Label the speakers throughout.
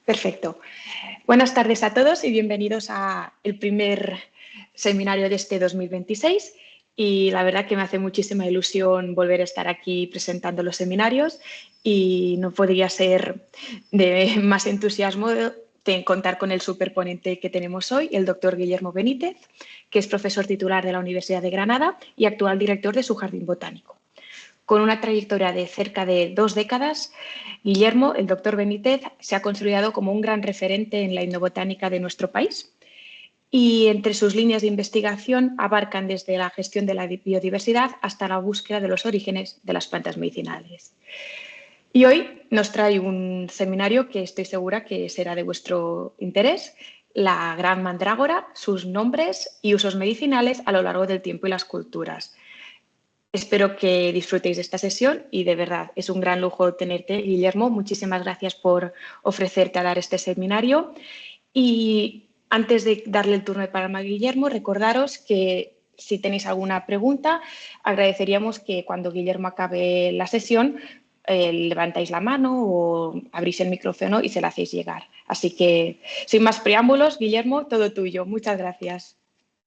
Speaker 1: Perfecto. Buenas tardes a todos y bienvenidos al primer seminario de este 2026. Y la verdad que me hace muchísima ilusión volver a estar aquí presentando los seminarios y no podría ser de más entusiasmo de contar con el superponente que tenemos hoy, el doctor Guillermo Benítez, que es profesor titular de la Universidad de Granada y actual director de su jardín botánico. Con una trayectoria de cerca de 2 décadas, Guillermo, el doctor Benítez, se ha consolidado como un gran referente en la etnobotánica de nuestro país y entre sus líneas de investigación abarcan desde la gestión de la biodiversidad hasta la búsqueda de los orígenes de las plantas medicinales. Y hoy nos trae un seminario que estoy segura que será de vuestro interés, la gran mandrágora, sus nombres y usos medicinales a lo largo del tiempo y las culturas. Espero que disfrutéis de esta sesión y de verdad es un gran lujo tenerte, Guillermo. Muchísimas gracias por ofrecerte a dar este seminario. Y antes de darle el turno de palabra a Guillermo, recordaros que si tenéis alguna pregunta, agradeceríamos que cuando Guillermo acabe la sesión levantáis la mano o abrís el micrófono y se la hacéis llegar. Así que, sin más preámbulos, Guillermo, todo tuyo. Muchas gracias.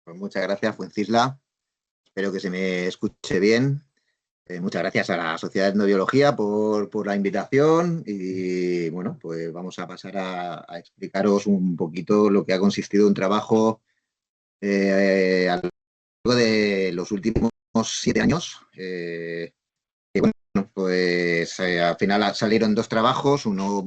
Speaker 2: Pues muchas gracias, Fuencisla. Espero que se me escuche bien. Muchas gracias a la Sociedad de Etnobiología por la invitación y bueno, pues vamos a pasar a explicaros un poquito lo que ha consistido un trabajo a lo largo de los últimos 7 años. Y bueno, pues al final salieron 2 trabajos, uno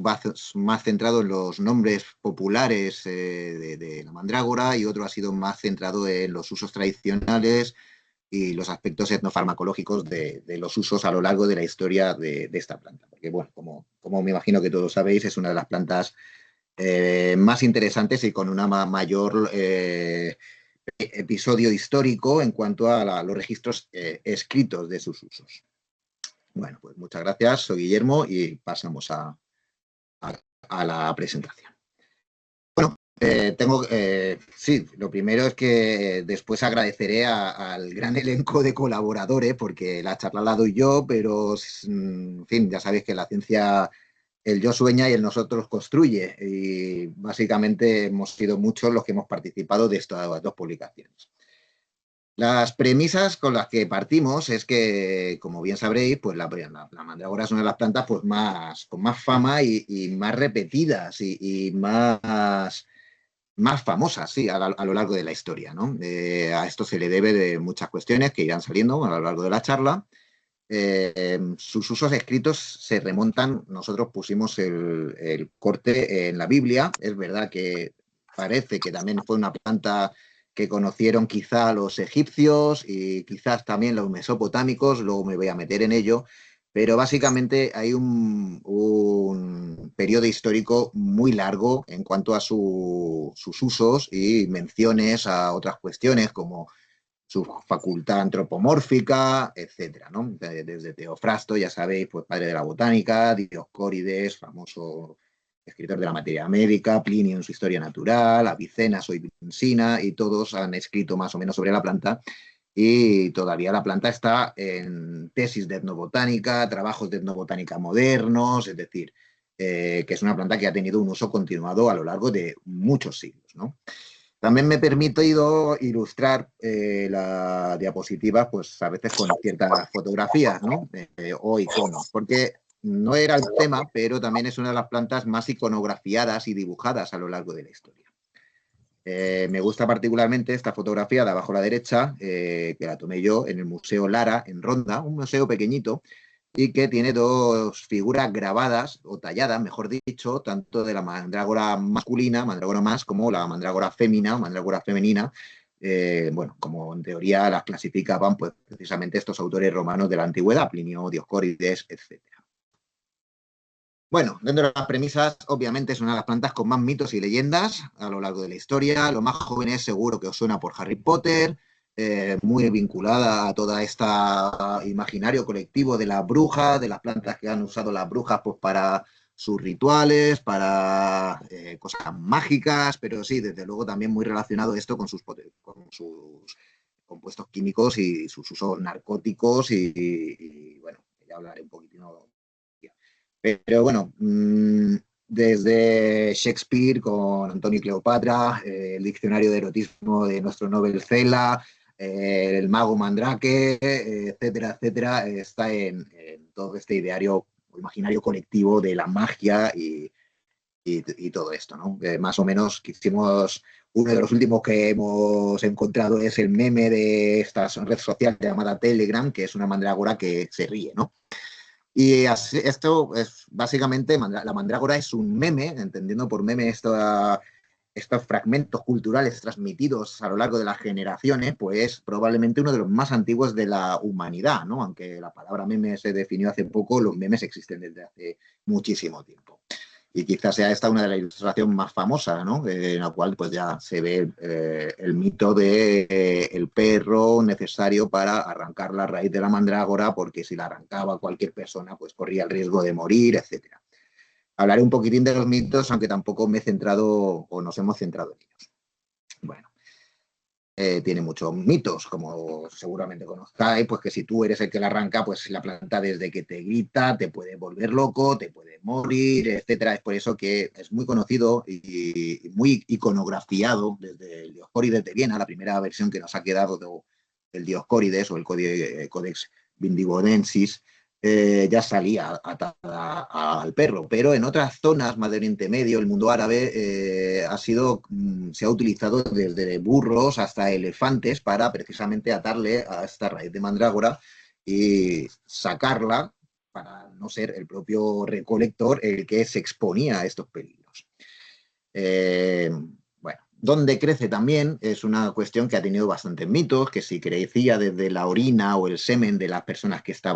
Speaker 2: más centrado en los nombres populares de la mandrágora y otro ha sido más centrado en los usos tradicionales y los aspectos etnofarmacológicos de los usos a lo largo de la historia de esta planta. Porque, bueno, como me imagino que todos sabéis, es una de las plantas más interesantes y con una mayor episodio histórico en cuanto a los registros escritos de sus usos. Bueno, pues muchas gracias, soy Guillermo y pasamos a la presentación. Sí, lo primero es que después agradeceré al gran elenco de colaboradores, porque la charla la doy yo, pero en fin, ya sabéis que la ciencia, el yo sueña y el nosotros construye, y básicamente hemos sido muchos los que hemos participado de estas 2 publicaciones. Las premisas con las que partimos es que, como bien sabréis, pues la mandrágora es una de las plantas pues con más fama y más repetidas y más famosas, sí, a lo largo de la historia, ¿no? A esto se le debe de muchas cuestiones que irán saliendo a lo largo de la charla. Sus usos escritos se remontan, nosotros pusimos el corte en la Biblia, es verdad que parece que también fue una planta que conocieron quizá los egipcios y quizás también los mesopotámicos, luego me voy a meter en ello, pero básicamente hay un periodo histórico muy largo en cuanto a sus usos y menciones a otras cuestiones como su facultad antropomórfica, etcétera, ¿no? Desde Teofrasto, ya sabéis, pues padre de la botánica, Dioscórides, famoso escritor de la materia médica, Plinio en su historia natural, Avicena, Soibensina, y todos han escrito más o menos sobre la planta. Y todavía la planta está en tesis de etnobotánica, trabajos de etnobotánica modernos, es decir, que es una planta que ha tenido un uso continuado a lo largo de muchos siglos, ¿no? También me he permitido ilustrar la diapositiva, pues a veces con ciertas fotografías, ¿no? O iconos, porque no era el tema, pero también es una de las plantas más iconografiadas y dibujadas a lo largo de la historia. Me gusta particularmente esta fotografía de abajo a la derecha, que la tomé yo en el Museo Lara, en Ronda, un museo pequeñito, y que tiene 2 figuras grabadas, o talladas, mejor dicho, tanto de la mandrágora masculina, mandrágora más, como la mandrágora fémina, mandrágora femenina, bueno, como en teoría las clasificaban pues, precisamente estos autores romanos de la antigüedad, Plinio, Dioscórides, etc. Bueno, dentro de las premisas, obviamente es una de las plantas con más mitos y leyendas a lo largo de la historia. Los más jóvenes seguro que os suena por Harry Potter, muy vinculada a toda esta imaginario colectivo de las brujas, de las plantas que han usado las brujas pues, para sus rituales, para cosas mágicas, pero sí, desde luego también muy relacionado esto con sus compuestos químicos y sus usos narcóticos y bueno, ya hablaré un poquitino. Pero bueno, desde Shakespeare con Antonio y Cleopatra, el diccionario de erotismo de nuestro Nobel Cela, el mago Mandrake, etcétera, etcétera, está en todo este ideario o imaginario colectivo de la magia y todo esto, ¿no? Más o menos quisimos, uno de los últimos que hemos encontrado es el meme de esta red social llamada Telegram, que es una mandrágora que se ríe, ¿no? Y así, esto es básicamente, la mandrágora es un meme, entendiendo por meme estos fragmentos culturales transmitidos a lo largo de las generaciones, pues probablemente uno de los más antiguos de la humanidad, ¿no? Aunque la palabra meme se definió hace poco, los memes existen desde hace muchísimo tiempo. Y quizás sea esta una de las ilustraciones más famosas, ¿no? En la cual pues ya se ve el mito de el perro necesario para arrancar la raíz de la mandrágora, porque si la arrancaba cualquier persona, pues corría el riesgo de morir, etcétera. Hablaré un poquitín de los mitos, aunque tampoco me he centrado o nos hemos centrado en ellos. Bueno, tiene muchos mitos, como seguramente conozcáis, pues que si tú eres el que la arranca, pues la planta desde que te grita te puede volver loco, te puede morir, etcétera. Es por eso que es muy conocido y muy iconografiado desde el Dioscórides de Viena, la primera versión que nos ha quedado del Dioscórides o el Codex Vindivodensis, ya salía atada al perro, pero en otras zonas más de Oriente Medio, el mundo árabe, se ha utilizado desde burros hasta elefantes para precisamente atarle a esta raíz de mandrágora y sacarla para no ser el propio recolector el que se exponía a estos peligros. Bueno, dónde crece también es una cuestión que ha tenido bastantes mitos, que si crecía desde la orina o el semen de las personas que se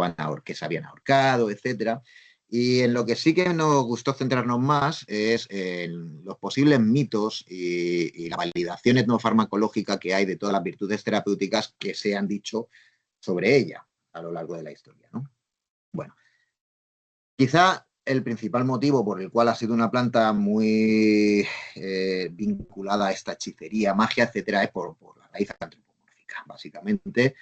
Speaker 2: habían ahorcado, etcétera. Y en lo que sí que nos gustó centrarnos más es en los posibles mitos y la validación etnofarmacológica que hay de todas las virtudes terapéuticas que se han dicho sobre ella a lo largo de la historia, ¿no? Bueno, quizá el principal motivo por el cual ha sido una planta muy vinculada a esta hechicería, magia, etcétera, es por la raíz antropomórfica. Básicamente,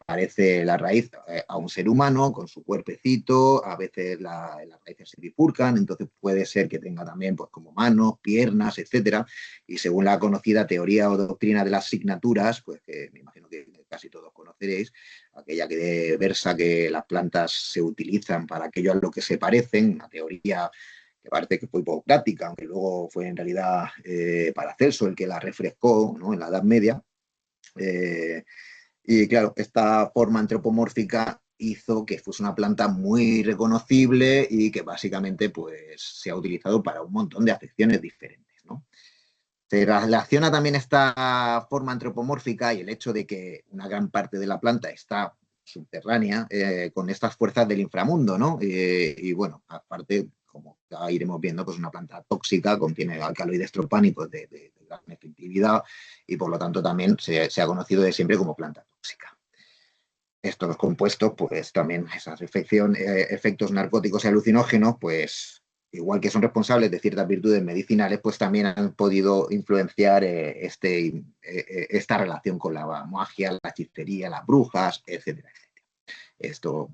Speaker 2: parece la raíz a un ser humano con su cuerpecito, a veces las raíces se bifurcan, entonces puede ser que tenga también pues, como manos, piernas, etcétera. Y según la conocida teoría o doctrina de las signaturas, pues que me imagino que casi todos conoceréis, aquella que versa que las plantas se utilizan para aquello a lo que se parecen, una teoría que parece que fue hipocrática, aunque luego fue en realidad Paracelso el que la refrescó, ¿no? En la Edad Media. Y claro, esta forma antropomórfica hizo que fuese una planta muy reconocible y que básicamente pues, se ha utilizado para un montón de afecciones diferentes, ¿no? Se relaciona también esta forma antropomórfica y el hecho de que una gran parte de la planta está subterránea con estas fuerzas del inframundo, ¿no? Y bueno, aparte, como ya iremos viendo, pues una planta tóxica, contiene alcaloides tropánicos de gran efectividad y por lo tanto también se ha conocido de siempre como planta tóxica. Estos compuestos, pues también esas efectos narcóticos y alucinógenos, pues igual que son responsables de ciertas virtudes medicinales, pues también han podido influenciar esta relación con la magia, la hechicería, las brujas, etcétera, etcétera. Esto,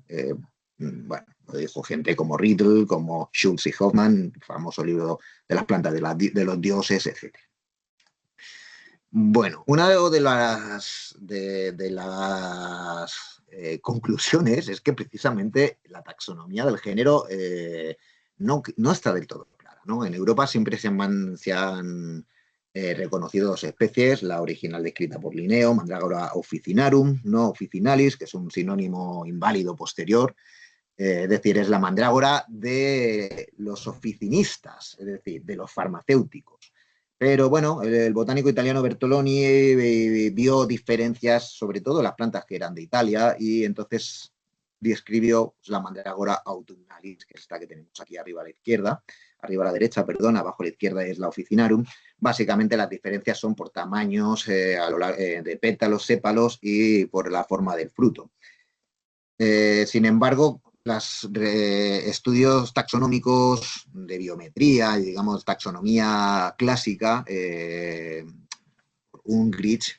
Speaker 2: bueno, lo dijo gente como Riddle, como Schultz y Hoffman, el famoso libro de las plantas de los dioses, etcétera. Bueno, una de las conclusiones es que precisamente la taxonomía del género no está del todo clara, ¿no? En Europa siempre se han reconocido dos especies, la original descrita por Linneo, Mandragora officinarum, no officinalis, que es un sinónimo inválido posterior, es decir, es la mandrágora de los oficinistas, es decir, de los farmacéuticos. Pero bueno, el botánico italiano Bertoloni vio diferencias, sobre todo las plantas que eran de Italia, y entonces describió la mandrágora autumnalis, que es esta que tenemos aquí arriba a la izquierda, arriba a la derecha, perdón, abajo a la izquierda es la officinarum. Básicamente las diferencias son por tamaños de pétalos, sépalos y por la forma del fruto. Sin embargo, los estudios taxonómicos de biometría, digamos, taxonomía clásica, Ungrich,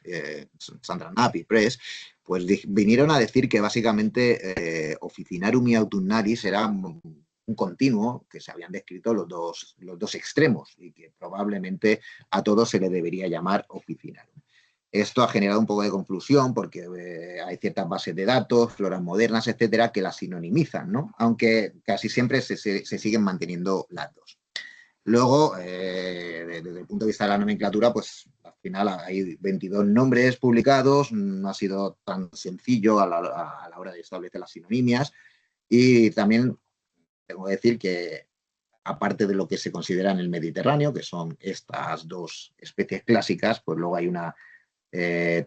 Speaker 2: Sandra Knapp y Press, pues vinieron a decir que básicamente Officinarum y Autumnalis eran un continuo que se habían descrito los dos extremos y que probablemente a todos se le debería llamar oficinarum. Esto ha generado un poco de confusión porque hay ciertas bases de datos, floras modernas, etcétera, que las sinonimizan, ¿no? Aunque casi siempre se siguen manteniendo las dos. Luego, desde el punto de vista de la nomenclatura, pues al final hay 22 nombres publicados, no ha sido tan sencillo a la hora de establecer las sinonimias y también tengo que decir que aparte de lo que se considera en el Mediterráneo, que son estas dos especies clásicas, pues luego hay una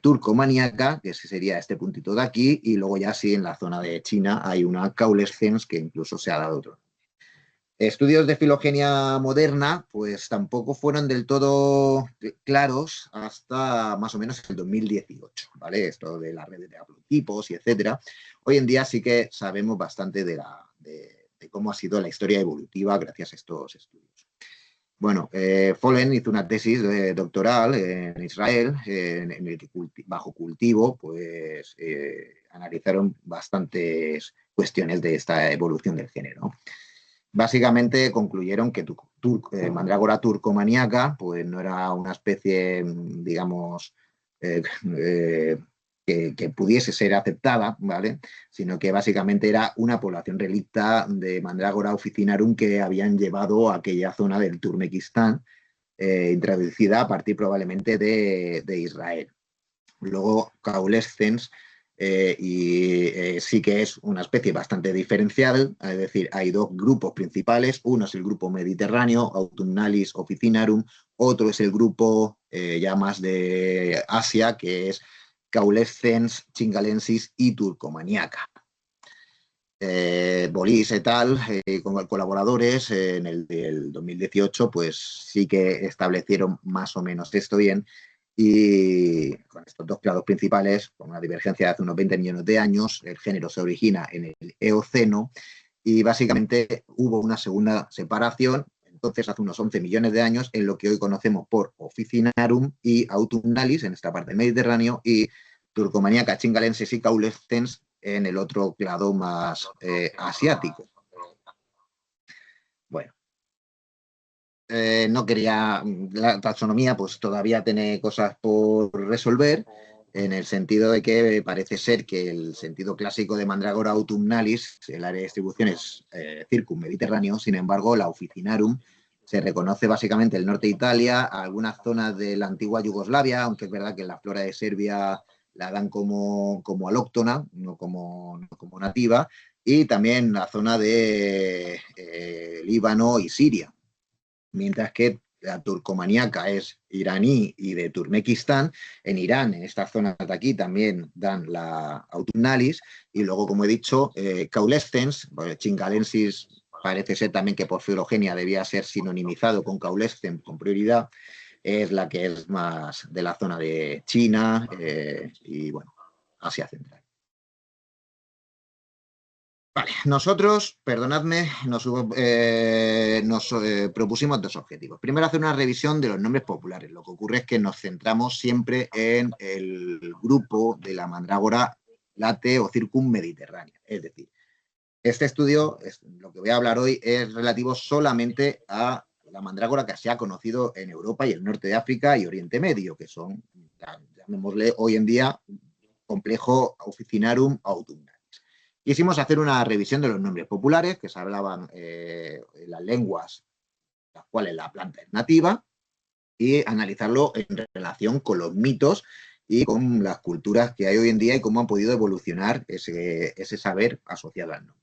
Speaker 2: turcomaníaca, que sería este puntito de aquí, y luego ya sí en la zona de China hay una caulescens que incluso se ha dado otro. Estudios de filogenia moderna, pues tampoco fueron del todo claros hasta más o menos el 2018, ¿vale? Esto de las redes de haplotipos y etcétera. Hoy en día sí que sabemos bastante de cómo ha sido la historia evolutiva gracias a estos estudios. Bueno, Follen hizo una tesis doctoral en Israel, en el que bajo cultivo, pues analizaron bastantes cuestiones de esta evolución del género. Básicamente concluyeron que Mandrágora turcomaníaca pues no era una especie, digamos, que pudiese ser aceptada, ¿vale? Sino que básicamente era una población relicta de Mandrágora officinarum que habían llevado a aquella zona del Turmequistán, introducida a partir probablemente de Israel. Luego, caulescens, sí que es una especie bastante diferencial, es decir, hay dos grupos principales, uno es el grupo mediterráneo, Autumnalis officinarum, otro es el grupo ya más de Asia, que es caulescens, chingalensis y turcomaníaca. Bolís et al, con colaboradores en el del 2018, pues sí que establecieron más o menos esto bien, y con estos dos clados principales, con una divergencia de hace unos 20 millones de años, el género se origina en el Eoceno y básicamente hubo una segunda separación, entonces hace unos 11 millones de años, en lo que hoy conocemos por Officinarum y Autumnalis, en esta parte del Mediterráneo, y Turcomaníaca, chingalensis y caulescens en el otro clado más asiático. Bueno. No quería, la taxonomía pues todavía tiene cosas por resolver, en el sentido de que parece ser que el sentido clásico de Mandrágora autumnalis, el área de distribución es circummediterráneo, sin embargo la officinarum se reconoce básicamente el norte de Italia, algunas zonas de la antigua Yugoslavia, aunque es verdad que en la flora de Serbia la dan como alóctona, no como nativa, y también la zona de Líbano y Siria. Mientras que la turcomaníaca es iraní y de Turmequistán. En Irán, en esta zona de aquí, también dan la autumnalis, y luego, como he dicho, caulescens, chingalensis parece ser también que por filogenia debía ser sinonimizado con caulescens con prioridad, es la que es más de la zona de China y, bueno, Asia Central. Vale, nosotros, perdonadme, nos propusimos dos objetivos. Primero, hacer una revisión de los nombres populares. Lo que ocurre es que nos centramos siempre en el grupo de la mandrágora late o circummediterránea. Es decir, este estudio, lo que voy a hablar hoy, es relativo solamente a la mandrágora que se ha conocido en Europa y el norte de África y Oriente Medio, que son, llamémosle hoy en día, complejo Officinarum autumnalis. Quisimos hacer una revisión de los nombres populares que se hablaban en las lenguas las cuales la planta es nativa y analizarlo en relación con los mitos y con las culturas que hay hoy en día y cómo han podido evolucionar ese saber asociado al nombre.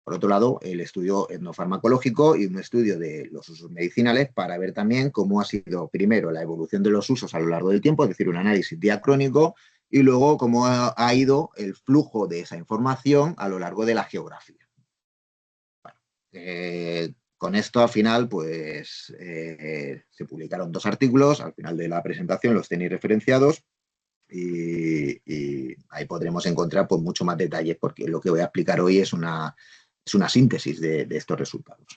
Speaker 2: Por otro lado, el estudio etnofarmacológico y un estudio de los usos medicinales para ver también cómo ha sido primero la evolución de los usos a lo largo del tiempo, es decir, un análisis diacrónico, y luego cómo ha ido el flujo de esa información a lo largo de la geografía. Bueno, con esto al final pues se publicaron dos artículos, al final de la presentación los tenéis referenciados y ahí podremos encontrar pues mucho más detalles porque lo que voy a explicar hoy es una síntesis de estos resultados.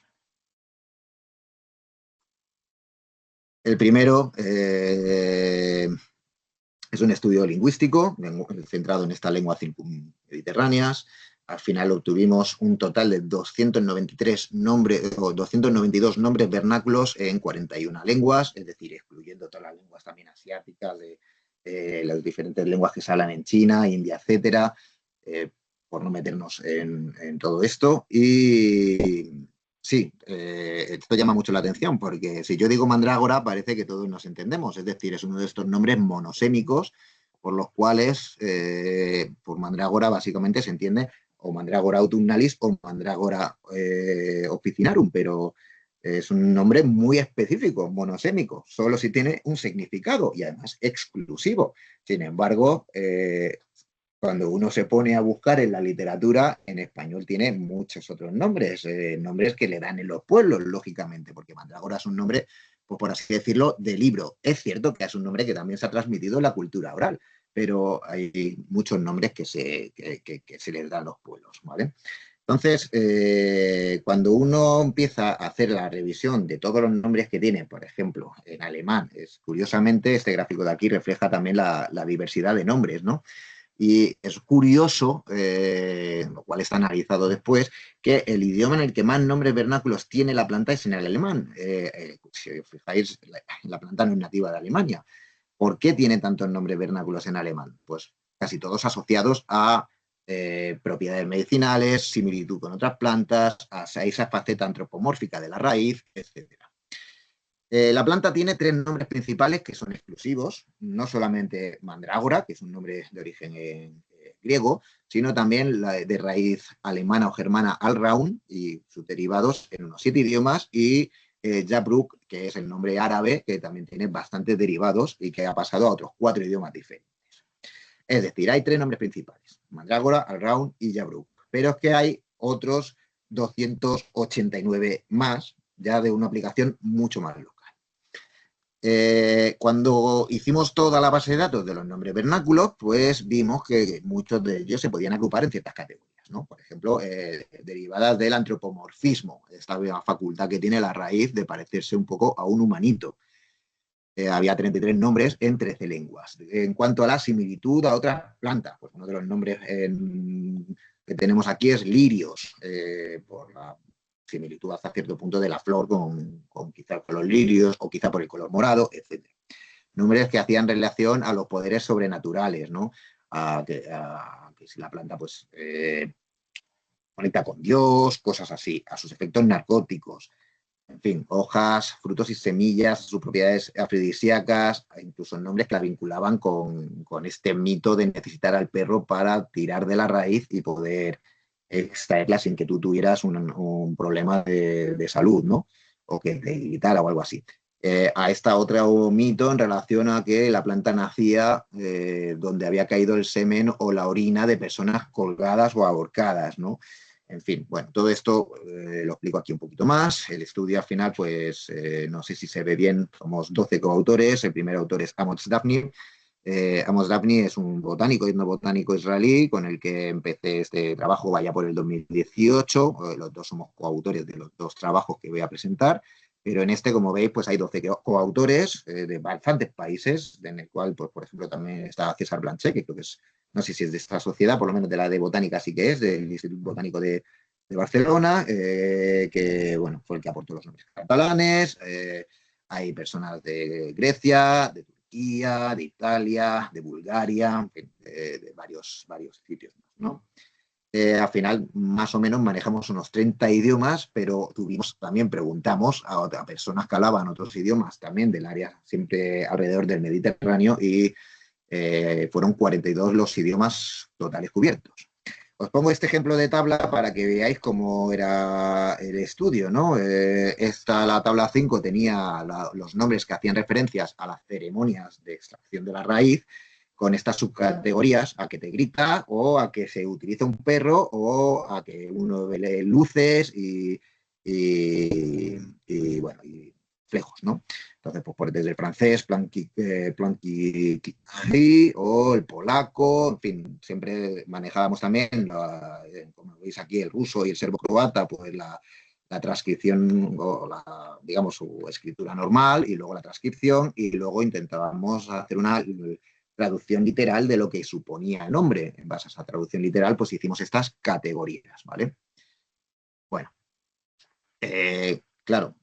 Speaker 2: El primero es un estudio lingüístico centrado en estas lenguas circummediterráneas. al final obtuvimos un total de 293 nombres o 292 nombres vernáculos en 41 lenguas, es decir, excluyendo todas las lenguas también asiáticas, de las diferentes lenguas que se hablan en China, India, etcétera, por no meternos en todo esto. Y sí, esto llama mucho la atención, porque si yo digo mandrágora parece que todos nos entendemos, es decir, es uno de estos nombres monosémicos por los cuales, por mandrágora básicamente se entiende o mandrágora autumnalis o mandrágora officinarum, pero es un nombre muy específico, monosémico, solo si tiene un significado y además exclusivo. Sin embargo, cuando uno se pone a buscar en la literatura, en español tiene muchos otros nombres, nombres que le dan en los pueblos, lógicamente, porque mandrágora es un nombre, pues por así decirlo, de libro. Es cierto que es un nombre que también se ha transmitido en la cultura oral, pero hay muchos nombres que se les dan a los pueblos, ¿vale? Entonces, cuando uno empieza a hacer la revisión de todos los nombres que tiene, por ejemplo, en alemán, curiosamente este gráfico de aquí refleja también la diversidad de nombres, ¿no? Y es curioso, lo cual está analizado después, que el idioma en el que más nombres vernáculos tiene la planta es en el alemán. Si os fijáis, la planta no es nativa de Alemania. ¿Por qué tiene tantos nombres vernáculos en alemán? Pues casi todos asociados a propiedades medicinales, similitud con otras plantas, a esa faceta antropomórfica de la raíz, etcétera. La planta tiene tres nombres principales que son exclusivos, no solamente mandrágora, que es un nombre de origen griego, sino también de raíz alemana o germana Alraun y sus derivados en unos 7 idiomas, y Jabruk, que es el nombre árabe, que también tiene bastantes derivados y que ha pasado a otros 4 idiomas diferentes. Es decir, hay 3 nombres principales, mandrágora, Alraun y Jabruk, pero es que hay otros 289 más, ya de una aplicación mucho más local. Cuando hicimos toda la base de datos de los nombres vernáculos, pues vimos que muchos de ellos se podían agrupar en ciertas categorías, ¿no? Por ejemplo, derivadas del antropomorfismo, esta facultad que tiene la raíz de parecerse un poco a un humanito. Había 33 nombres en 13 lenguas. En cuanto a la similitud a otras plantas, pues uno de los nombres que tenemos aquí es lirios, por la similitud hasta cierto punto de la flor con quizá con los lirios o quizá por el color morado, etc. Nombres que hacían relación a los poderes sobrenaturales, ¿no? A que si la planta pues conecta con Dios, cosas así, a sus efectos narcóticos, en fin, hojas, frutos y semillas, sus propiedades afrodisíacas, incluso nombres que la vinculaban con este mito de necesitar al perro para tirar de la raíz y poder extraerla sin que tú tuvieras un problema de salud, ¿no? O que te irritara o algo así. A esta otra mito en relación a que la planta nacía donde había caído el semen o la orina de personas colgadas o ahorcadas, ¿no? En fin, bueno, todo esto lo explico aquí un poquito más. El estudio al final, pues no sé si se ve bien, somos 12 coautores. El primer autor es Amos Dafni. Amos Dafni es un botánico, etnobotánico israelí, con el que empecé este trabajo vaya por el 2018. Los dos somos coautores de los 2 trabajos que voy a presentar. Pero en este, como veis, pues hay 12 coautores de bastantes países, en el cual, pues, por ejemplo, también está César Blanchet, que creo que es, no sé si es de esta sociedad, por lo menos de la de botánica sí que es, del Instituto Botánico de Barcelona, que bueno, fue el que aportó los nombres catalanes. Hay personas de Grecia, de Turquía, de Italia, de Bulgaria, de varios sitios, ¿no? Al final, más o menos, manejamos unos 30 idiomas, pero también preguntamos a personas que hablaban otros idiomas también del área, siempre alrededor del Mediterráneo, y fueron 42 los idiomas totales cubiertos. Os pongo este ejemplo de tabla para que veáis cómo era el estudio, ¿no? La tabla 5 tenía los nombres que hacían referencias a las ceremonias de extracción de la raíz, con estas subcategorías, a que te grita o a que se utiliza un perro o a que uno ve luces y bueno, y flejos, ¿no? Entonces, pues desde el francés, Planqui o el polaco, en fin, siempre manejábamos también, como veis aquí, el ruso y el serbo-croata, pues la transcripción o digamos su escritura normal y luego la transcripción, y luego intentábamos hacer una traducción literal de lo que suponía el nombre. En base a esa traducción literal, pues hicimos estas categorías, ¿vale? Bueno, claro,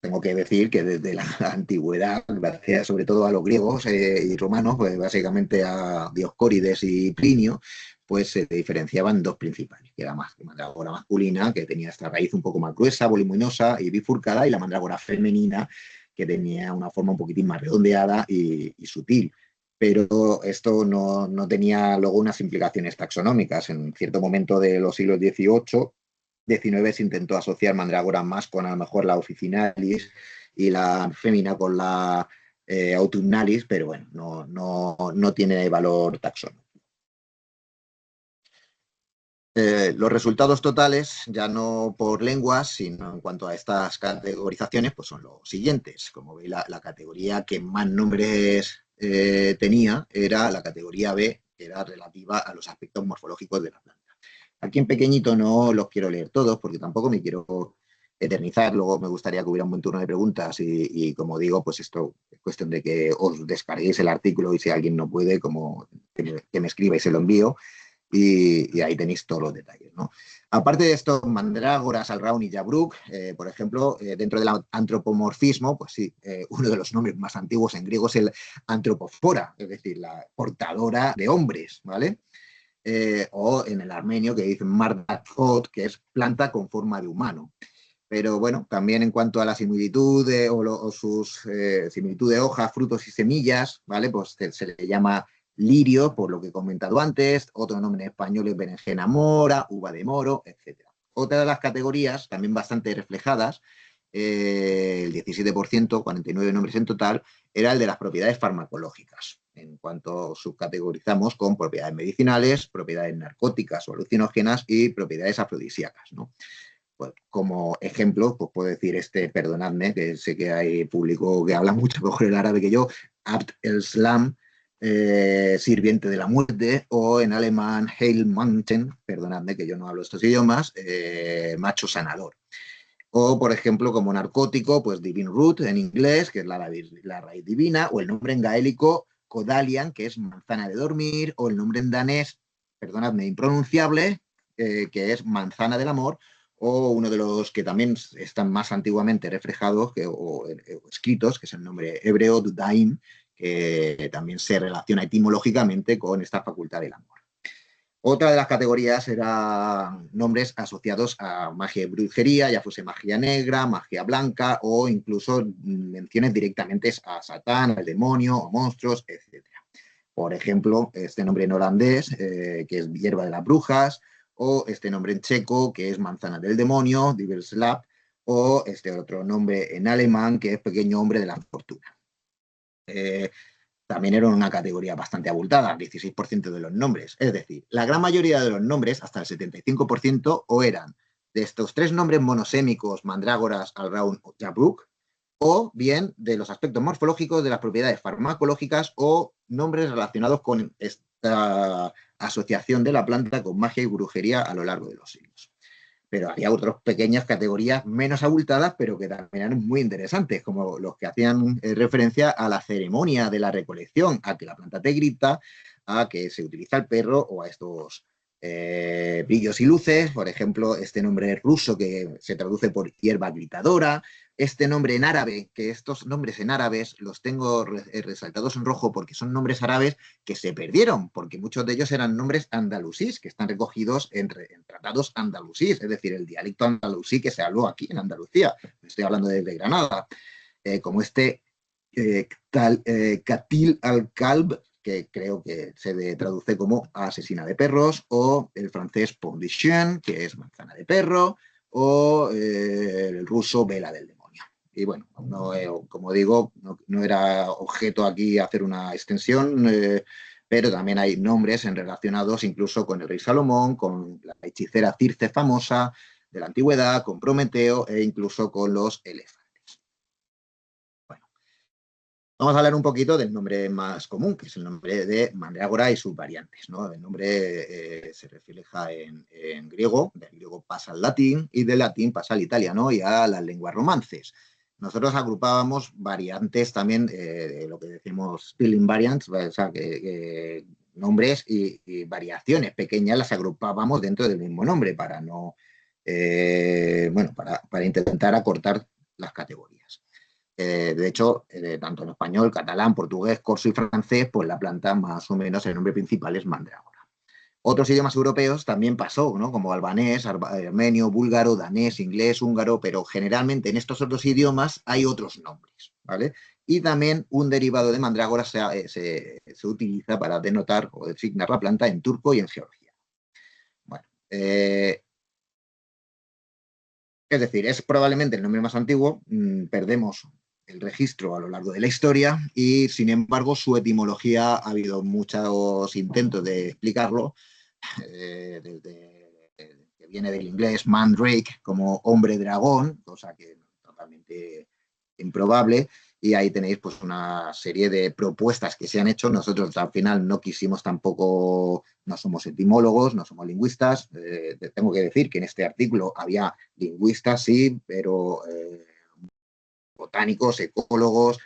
Speaker 2: tengo que decir que desde la antigüedad, gracias sobre todo a los griegos y romanos, pues básicamente a Dioscórides y Plinio, pues se diferenciaban dos principales, que era la mandrágora masculina, que tenía esta raíz un poco más gruesa, voluminosa y bifurcada, y la mandrágora femenina, que tenía una forma un poquitín más redondeada y sutil. Pero esto no tenía luego unas implicaciones taxonómicas. En cierto momento de los siglos XVIII 19 se intentó asociar mandrágora más con a lo mejor la officinalis y la fémina con la autumnalis, pero bueno, no tiene valor taxón. Los resultados totales, ya no por lenguas, sino en cuanto a estas categorizaciones, pues son los siguientes. Como veis, la categoría que más nombres tenía era la categoría B, que era relativa a los aspectos morfológicos de la planta. Aquí en pequeñito no los quiero leer todos porque tampoco me quiero eternizar. Luego me gustaría que hubiera un buen turno de preguntas y como digo, pues esto es cuestión de que os descarguéis el artículo y si alguien no puede, como que me escriba y se lo envío y ahí tenéis todos los detalles, ¿no? Aparte de estos mandrágoras, Alraun y Yabruk, por ejemplo, dentro del antropomorfismo, pues sí, uno de los nombres más antiguos en griego es el antropofora, es decir, la portadora de hombres, ¿vale? O en el armenio que dice Mardathot, que es planta con forma de humano. Pero bueno, también en cuanto a la similitud o sus similitud de hojas, frutos y semillas, ¿vale? Pues se le llama lirio, por lo que he comentado antes. Otro nombre en español es berenjena mora, uva de moro, etc. Otra de las categorías, también bastante reflejadas, el 17%, 49 nombres en total, era el de las propiedades farmacológicas, en cuanto subcategorizamos con propiedades medicinales, propiedades narcóticas o alucinógenas y propiedades afrodisíacas, ¿no? Pues, como ejemplo, pues puedo decir perdonadme, que sé que hay público que habla mucho mejor el árabe que yo, Abd el-Slam, sirviente de la muerte, o en alemán Heilmanten, perdonadme que yo no hablo estos idiomas, macho sanador. O, por ejemplo, como narcótico, pues Divine Root en inglés, que es la raíz divina, o el nombre en gaélico Codalian, que es manzana de dormir, o el nombre en danés, perdonadme, impronunciable, que es manzana del amor, o uno de los que también están más antiguamente reflejados o escritos, que es el nombre hebreo Dudaim, que también se relaciona etimológicamente con esta facultad del amor. Otra de las categorías eran nombres asociados a magia y brujería, ya fuese magia negra, magia blanca o incluso menciones directamente a Satán, al demonio o monstruos, etc. Por ejemplo, este nombre en holandés, que es hierba de las brujas, o este nombre en checo, que es manzana del demonio, Diverslap, o este otro nombre en alemán, que es pequeño hombre de la fortuna. También era una categoría bastante abultada, 16% de los nombres. Es decir, la gran mayoría de los nombres, hasta el 75%, o eran de estos tres nombres monosémicos, mandrágoras, alraun o yabruk, o bien de los aspectos morfológicos de las propiedades farmacológicas o nombres relacionados con esta asociación de la planta con magia y brujería a lo largo de los siglos. Pero había otras pequeñas categorías menos abultadas, pero que también eran muy interesantes, como los que hacían referencia a la ceremonia de la recolección, a que la planta te grita, a que se utiliza el perro o a estos brillos y luces. Por ejemplo, este nombre ruso que se traduce por hierba gritadora, este nombre en árabe, que estos nombres en árabes los tengo resaltados en rojo porque son nombres árabes que se perdieron, porque muchos de ellos eran nombres andalusíes, que están recogidos en tratados andalusíes, es decir, el dialecto andalusí que se habló aquí en Andalucía. Estoy hablando de Granada, como Catil al-Kalb, que creo que se traduce como asesina de perros, o el francés Pomme de Chien, que es manzana de perro, o el ruso vela del demonio. Y bueno, como digo, no era objeto aquí hacer una extensión, pero también hay nombres relacionados incluso con el rey Salomón, con la hechicera Circe famosa de la antigüedad, con Prometeo e incluso con los elefantes. Vamos a hablar un poquito del nombre más común, que es el nombre de mandrágora y sus variantes, ¿no? El nombre se refleja en griego, del griego pasa al latín y del latín pasa al italiano y a las lenguas romances. nosotros agrupábamos variantes también, de lo que decimos spelling variants, o sea, nombres y variaciones pequeñas las agrupábamos dentro del mismo nombre para no, bueno, para intentar acortar las categorías. De hecho, tanto en español, catalán, portugués, corso y francés, pues la planta más o menos el nombre principal es mandrágora. Otros idiomas europeos también pasó, ¿no? Como albanés, armenio, búlgaro, danés, inglés, húngaro, pero generalmente en estos otros idiomas hay otros nombres, ¿vale? Y también un derivado de mandrágora se utiliza para denotar o designar la planta en turco y en georgiano. Bueno, es decir, es probablemente el nombre más antiguo, perdemos el registro a lo largo de la historia y, sin embargo, su etimología ha habido muchos intentos de explicarlo, desde que viene del inglés mandrake como hombre dragón, cosa que es totalmente improbable, y ahí tenéis pues una serie de propuestas que se han hecho. Nosotros al final no quisimos tampoco, no somos etimólogos, no somos lingüistas. Tengo que decir que en este artículo había lingüistas, sí, pero botánicos, ecólogos,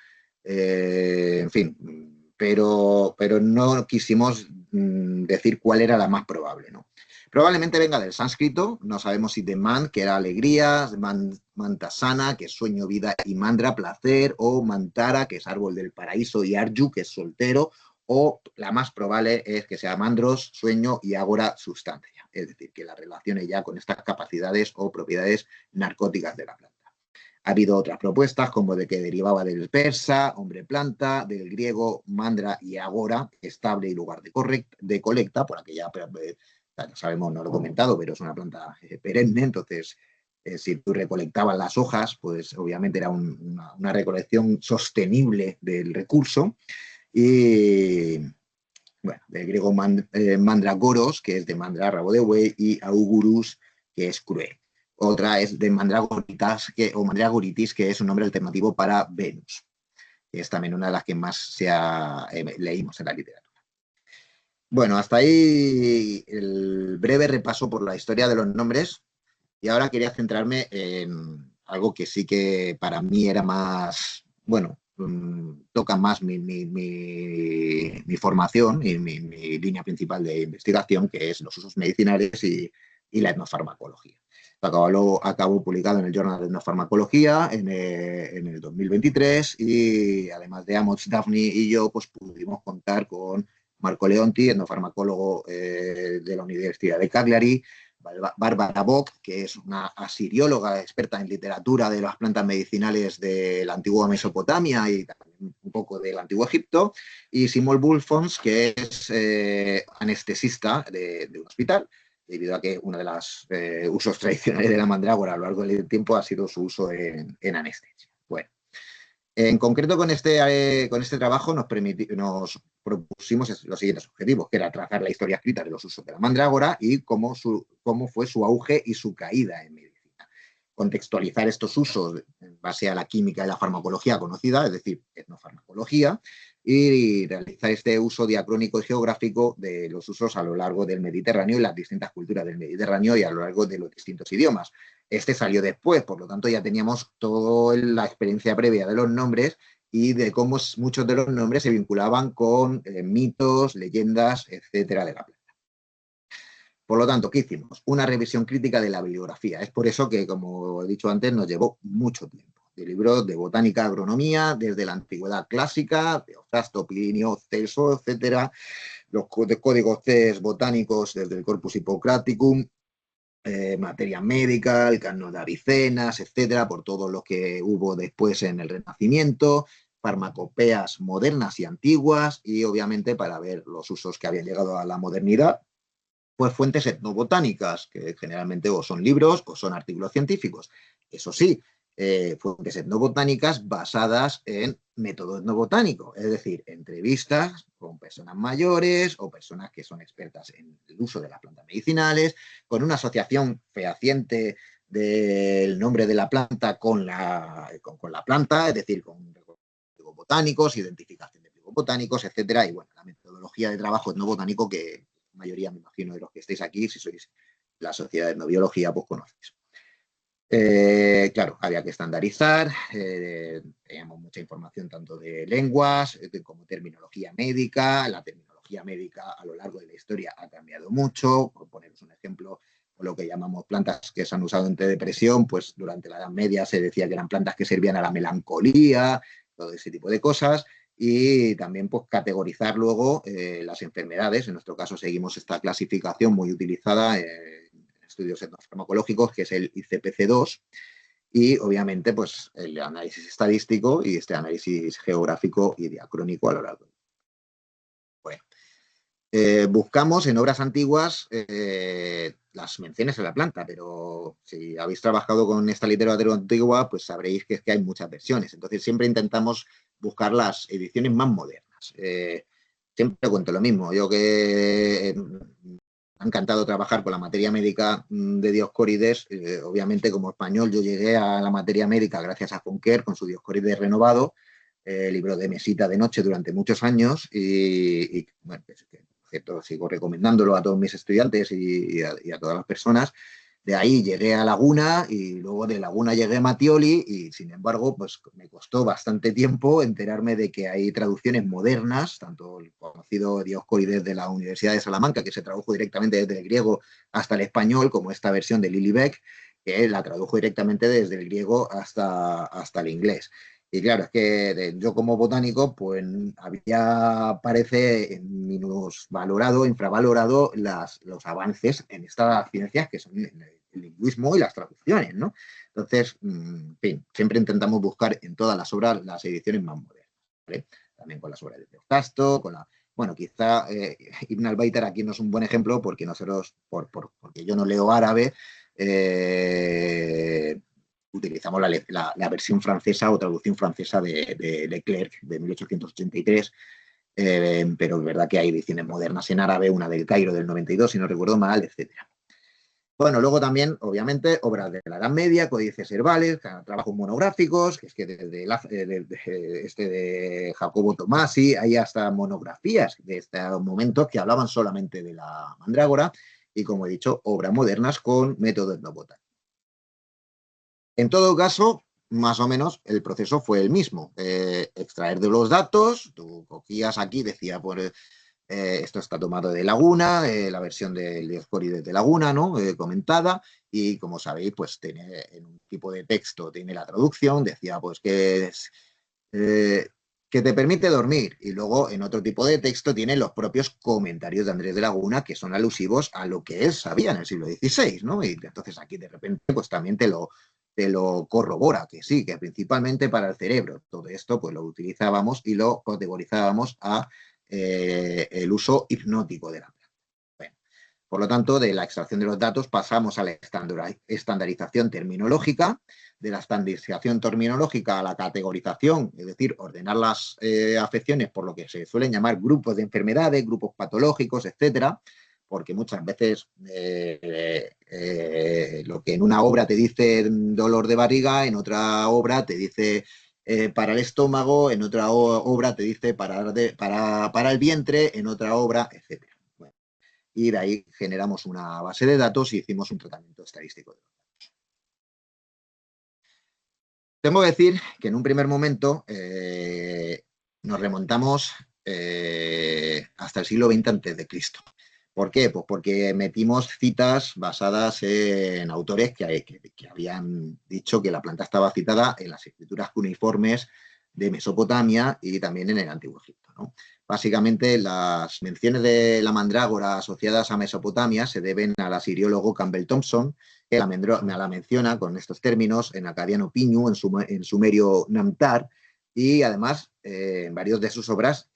Speaker 2: en fin, pero no quisimos decir cuál era la más probable, ¿no? Probablemente venga del sánscrito, no sabemos si de man, que era alegría, mantasana, que es sueño, vida, y mandra, placer, o mantara, que es árbol del paraíso, y arju, que es soltero, o la más probable es que sea mandros, sueño, y ágora, sustancia. Es decir, que la relacione ya con estas capacidades o propiedades narcóticas de la planta. Ha habido otras propuestas, como de que derivaba del persa, hombre planta, del griego mandra y agora, estable y lugar de colecta, por aquella, ya sabemos, no lo he comentado, pero es una planta perenne, entonces si tú recolectabas las hojas, pues obviamente era una recolección sostenible del recurso. Y bueno, del griego mandragoros, que es de mandra, rabo de buey, y augurus, que es cruel. Otra es de mandragoritas, o mandragoritis, que es un nombre alternativo para Venus, que es también una de las que más leímos en la literatura. Bueno, hasta ahí el breve repaso por la historia de los nombres, y ahora quería centrarme en algo que sí que para mí era más, bueno, toca más mi formación y mi línea principal de investigación, que es los usos medicinales y la etnofarmacología. Acabó publicado en el Journal de Etnofarmacología en el 2023, y además de Amos Daphne y yo, pues pudimos contar con Marco Leonti, etnofarmacólogo de la Universidad de Cagliari, Bárbara Bock, que es una asirióloga experta en literatura de las plantas medicinales de la antigua Mesopotamia y también un poco del antiguo Egipto, y Simon Bulfons, que es anestesista de un hospital, debido a que uno de los usos tradicionales de la mandrágora a lo largo del tiempo ha sido su uso en anestesia. Bueno, en concreto, con este trabajo nos propusimos los siguientes objetivos, que era trazar la historia escrita de los usos de la mandrágora y cómo fue su auge y su caída en medicina. Contextualizar estos usos en base a la química y la farmacología conocida, es decir, etnofarmacología, y realizar este uso diacrónico y geográfico de los usos a lo largo del Mediterráneo y las distintas culturas del Mediterráneo y a lo largo de los distintos idiomas. Este salió después, por lo tanto ya teníamos toda la experiencia previa de los nombres y de cómo muchos de los nombres se vinculaban con mitos, leyendas, etcétera, de la planta. Por lo tanto, ¿qué hicimos? Una revisión crítica de la bibliografía. Es por eso que, como he dicho antes, nos llevó mucho tiempo. De libros de botánica, agronomía, desde la antigüedad clásica, Teofrasto, Plinio, Celso, etcétera, los códigos CES botánicos desde el Corpus Hippocraticum, materia médica, el canon de Avicenas, etcétera, por todo lo que hubo después en el Renacimiento, farmacopeas modernas y antiguas, y obviamente para ver los usos que habían llegado a la modernidad, pues fuentes etnobotánicas, que generalmente o son libros o son artículos científicos. Eso sí, fuentes etnobotánicas basadas en método etnobotánico, es decir, entrevistas con personas mayores o personas que son expertas en el uso de las plantas medicinales, con una asociación fehaciente del nombre de la planta con la planta, es decir, con botánicos, identificación de botánicos, etcétera, y bueno, la metodología de trabajo etnobotánico que la mayoría, me imagino, de los que estéis aquí, si sois la Sociedad de Etnobiología, pues conocéis. Claro, había que estandarizar, teníamos mucha información tanto de lenguas como terminología médica. La terminología médica a lo largo de la historia ha cambiado mucho. Por poneros un ejemplo, lo que llamamos plantas que se han usado en depresión, pues durante la Edad Media se decía que eran plantas que servían a la melancolía, todo ese tipo de cosas. Y también pues, categorizar luego las enfermedades. En nuestro caso seguimos esta clasificación muy utilizada estudios etnofarmacológicos, que es el ICPC2, y obviamente pues el análisis estadístico y este análisis geográfico y diacrónico a lo largo. Bueno, buscamos en obras antiguas las menciones a la planta, pero si habéis trabajado con esta literatura antigua, pues sabréis que es que hay muchas versiones. Entonces siempre intentamos buscar las ediciones más modernas. Siempre cuento lo mismo. Yo que me ha encantado trabajar con la materia médica de Dioscórides. Obviamente, como español, yo llegué a la materia médica gracias a Conquer con su Dioscórides renovado, libro de mesita de noche durante muchos años. Y bueno, que, cierto, sigo recomendándolo a todos mis estudiantes y a todas las personas. De ahí llegué a Laguna y luego de Laguna llegué a Mattioli y, sin embargo, pues me costó bastante tiempo enterarme de que hay traducciones modernas, tanto el conocido Dioscórides de la Universidad de Salamanca, que se tradujo directamente desde el griego hasta el español, como esta versión de Lily Beck, que la tradujo directamente desde el griego hasta el inglés. Y claro, es que yo como botánico, pues había, parece, minusvalorado, infravalorado los avances en estas ciencias que son el lingüismo y las traducciones, ¿no? Entonces, en fin, siempre intentamos buscar en todas las obras las ediciones más modernas, ¿vale? También con las obras de Teoftasto, con la... Bueno, quizá Ibn al-Baitar aquí no es un buen ejemplo porque nosotros, porque yo no leo árabe, utilizamos la versión francesa o traducción francesa de Leclerc de 1883, pero es verdad que hay ediciones modernas en árabe, una del Cairo del 92, si no recuerdo mal, etcétera. Bueno, luego también, obviamente, obras de la Edad Media, códices herbales, trabajos monográficos, que es que desde de Jacobo Tomasi hay hasta monografías de estos momentos que hablaban solamente de la mandrágora y, como he dicho, obras modernas con método etnobotánico. En todo caso, más o menos el proceso fue el mismo. Extraer de los datos, tú cogías aquí, decía, pues esto está tomado de Laguna, la versión del Dioscórides de Laguna, ¿no? Comentada, y como sabéis, pues tiene en un tipo de texto, tiene la traducción, decía pues que te permite dormir, y luego en otro tipo de texto tiene los propios comentarios de Andrés de Laguna, que son alusivos a lo que él sabía en el siglo XVI, ¿no? Y entonces aquí de repente pues también te lo corrobora, que sí, que principalmente para el cerebro. Todo esto pues lo utilizábamos y lo categorizábamos a el uso hipnótico de la planta. Bueno, por lo tanto, de la extracción de los datos pasamos a la estandarización terminológica, de la estandarización terminológica a la categorización, es decir, ordenar las afecciones por lo que se suelen llamar grupos de enfermedades, grupos patológicos, etcétera, porque muchas veces lo que en una obra te dice dolor de barriga, en otra obra te dice para el estómago, en otra obra te dice para el vientre, en otra obra, etc. Bueno, y de ahí generamos una base de datos y hicimos un tratamiento estadístico de los datos. Tengo que decir que en un primer momento nos remontamos hasta el siglo XX a.C. ¿Por qué? Pues porque metimos citas basadas en autores que habían dicho que la planta estaba citada en las escrituras cuneiformes de Mesopotamia y también en el Antiguo Egipto, ¿no? Básicamente, las menciones de la mandrágora asociadas a Mesopotamia se deben al asiriólogo Campbell Thompson, que la menciona con estos términos en acadiano Piñu, en sumerio Namtar, y además en varios de sus obras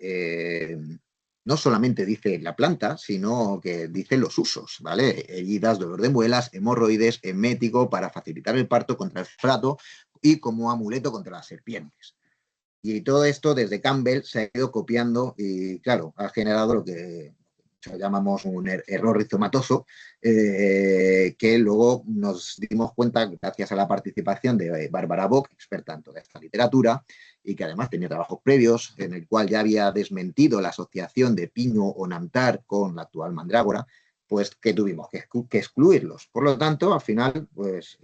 Speaker 2: no solamente dice la planta, sino que dice los usos, ¿vale? Heridas, dolor de muelas, hemorroides, emético para facilitar el parto contra el frato y como amuleto contra las serpientes. Y todo esto desde Campbell se ha ido copiando y, claro, ha generado lo que llamamos un error rizomatoso, que luego nos dimos cuenta, gracias a la participación de Bárbara Bock, experta en toda esta literatura, y que además tenía trabajos previos en el cual ya había desmentido la asociación de Piño o Namtar con la actual mandrágora, pues que tuvimos que excluirlos. Por lo tanto, al final, pues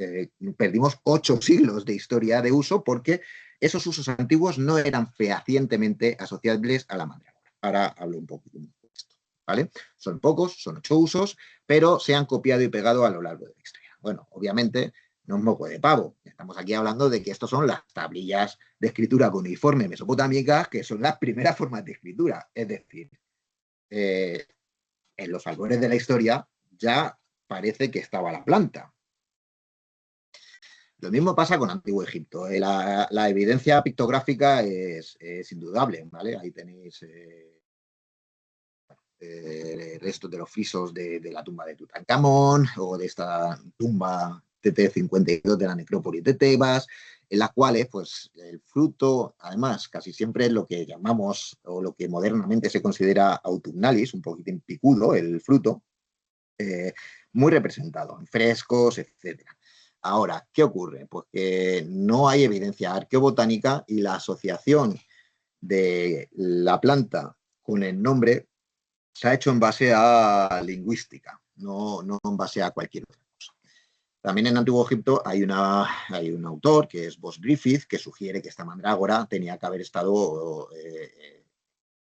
Speaker 2: perdimos 8 siglos de historia de uso porque esos usos antiguos no eran fehacientemente asociables a la mandrágora. Ahora hablo un poquito de esto, ¿vale? Son pocos, son 8 usos, pero se han copiado y pegado a lo largo de la historia. Bueno, obviamente no es moco de pavo. Estamos aquí hablando de que estos son las tablillas de escritura cuneiforme mesopotámicas, que son las primeras formas de escritura. Es decir, en los albores de la historia ya parece que estaba la planta. Lo mismo pasa con Antiguo Egipto. La evidencia pictográfica es indudable, ¿vale? Ahí tenéis restos de los frisos de la tumba de Tutankamón o de esta tumba TT52 de la necrópolis de Tebas, en las cuales pues, el fruto, además, casi siempre es lo que llamamos o lo que modernamente se considera autumnalis, un poquitín picudo el fruto, muy representado en frescos, etcétera. Ahora, ¿qué ocurre? Pues que no hay evidencia arqueobotánica y la asociación de la planta con el nombre se ha hecho en base a lingüística, no en base a cualquier otra cosa. También en Antiguo Egipto hay un autor, que es Boss Griffith, que sugiere que esta mandrágora tenía que haber estado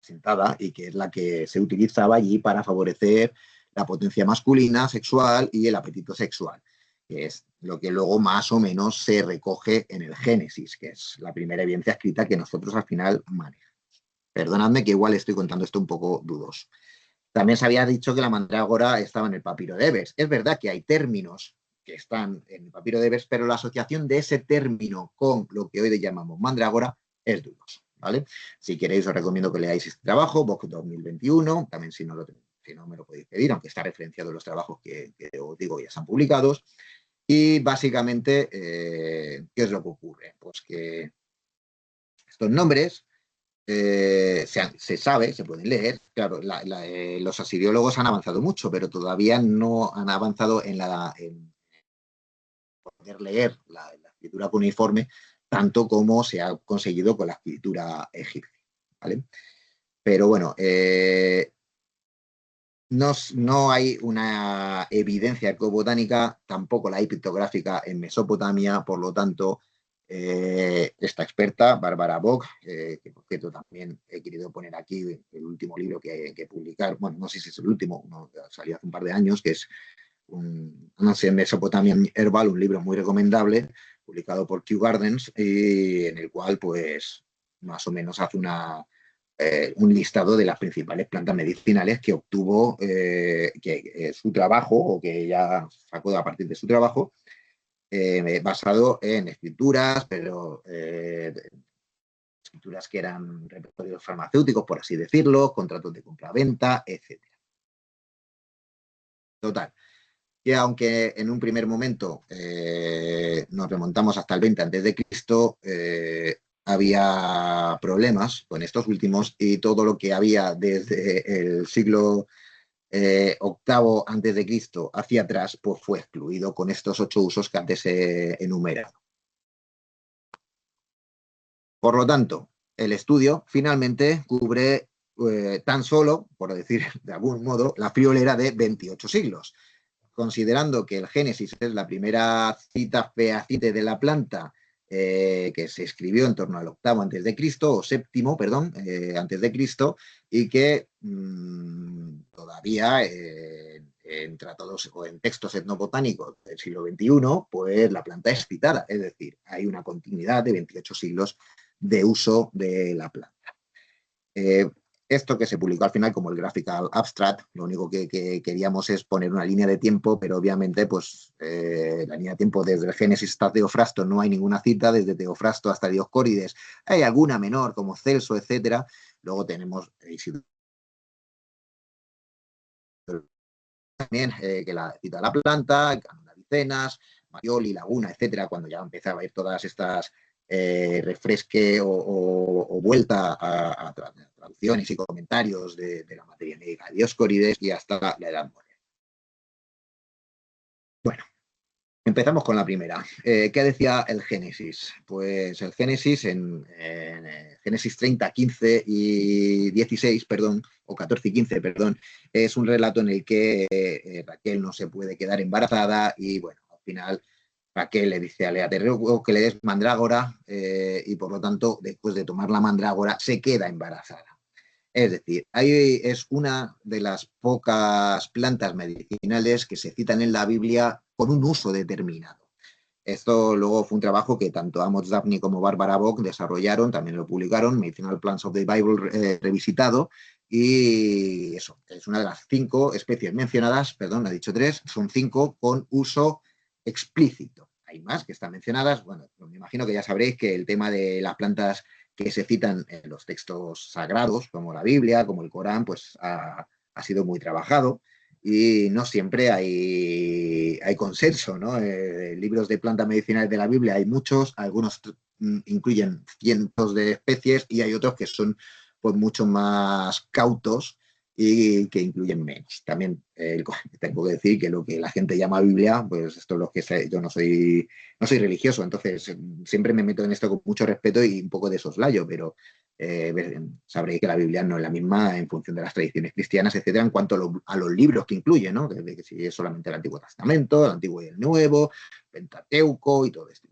Speaker 2: sentada y que es la que se utilizaba allí para favorecer la potencia masculina, sexual y el apetito sexual, que es lo que luego más o menos se recoge en el Génesis, que es la primera evidencia escrita que nosotros al final manejamos. Perdonadme que igual estoy contando esto un poco dudoso. También se había dicho que la mandrágora estaba en el papiro de Ebers. Es verdad que hay términos que están en el papiro de Ebers, pero la asociación de ese término con lo que hoy llamamos mandrágora es dudosa, ¿vale? Si queréis os recomiendo que leáis este trabajo, Vox 2021, también si no me lo podéis pedir, aunque está referenciado en los trabajos que os digo ya están publicados. Y básicamente, ¿qué es lo que ocurre? Pues que estos nombres se sabe, se pueden leer. Claro, los asiriólogos han avanzado mucho, pero todavía no han avanzado en poder leer la escritura cuneiforme tanto como se ha conseguido con la escritura egipcia, ¿vale? Pero bueno, no hay una evidencia arqueobotánica, tampoco la hay pictográfica en Mesopotamia, por lo tanto, esta experta, Bárbara Bock, que por cierto también he querido poner aquí el último libro que publicar, bueno, no sé si es el último, no, salió hace un par de años, que es en Mesopotamia Herbal, un libro muy recomendable, publicado por Kew Gardens, y en el cual, pues, más o menos hace un listado de las principales plantas medicinales que obtuvo su trabajo o que ya sacó a partir de su trabajo, basado en escrituras, pero escrituras que eran repertorios farmacéuticos, por así decirlo, contratos de compraventa, etc. Total, que aunque en un primer momento nos remontamos hasta el 20 a.C., había problemas con estos últimos y todo lo que había desde el siglo VIII antes de Cristo hacia atrás, pues fue excluido con estos 8 usos que antes he enumerado. Por lo tanto, el estudio finalmente cubre tan solo, por decir de algún modo, la friolera de 28 siglos. Considerando que el Génesis es la primera cita fehaciente de la planta que se escribió en torno al octavo antes de Cristo, o séptimo, perdón, antes de Cristo, y que todavía en tratados o en textos etnobotánicos del siglo XXI, pues la planta es citada, es decir, hay una continuidad de 28 siglos de uso de la planta. Esto que se publicó al final como el Graphical Abstract, lo único que queríamos es poner una línea de tiempo, pero obviamente pues la línea de tiempo desde el Génesis hasta Teofrasto no hay ninguna cita, desde Teofrasto hasta Dioscórides hay alguna menor como Celso, etcétera. Luego tenemos también que la cita la planta, Avicenas, Mayoli, Laguna, etcétera, cuando ya empezaba a ir todas estas refresque o vuelta a traducciones y comentarios de la materia médica de Dioscórides y hasta la Edad Moderna. Bueno, Empezamos con la primera. ¿Qué decía el Génesis? Pues el Génesis en Génesis 30, 15 y 16, perdón, o 14 y 15, perdón, es un relato en el que Raquel no se puede quedar embarazada y, bueno, al final Raquel le dice a Lea, te ruego que le des mandrágora y, por lo tanto, después de tomar la mandrágora, se queda embarazada. Es decir, ahí es una de las pocas plantas medicinales que se citan en la Biblia con un uso determinado. Esto luego fue un trabajo que tanto Amos Daphne como Barbara Bock desarrollaron, también lo publicaron, Medicinal Plants of the Bible revisitado, y eso, es una de las 5 especies mencionadas, perdón, he dicho 3, son 5 con uso explícito. Hay más que están mencionadas, bueno, me imagino que ya sabréis que el tema de las plantas que se citan en los textos sagrados, como la Biblia, como el Corán, pues ha sido muy trabajado y no siempre hay consenso, ¿no? Libros de plantas medicinales de la Biblia hay muchos, algunos incluyen cientos de especies y hay otros que son pues mucho más cautos y que incluyen menos. También tengo que decir que lo que la gente llama Biblia, pues esto es lo que sé, yo no soy religioso, entonces siempre me meto en esto con mucho respeto y un poco de soslayo, pero sabréis que la Biblia no es la misma en función de las tradiciones cristianas, etcétera, en cuanto a los libros que incluye, ¿no? Que si es solamente el Antiguo Testamento, el Antiguo y el Nuevo, Pentateuco y todo esto.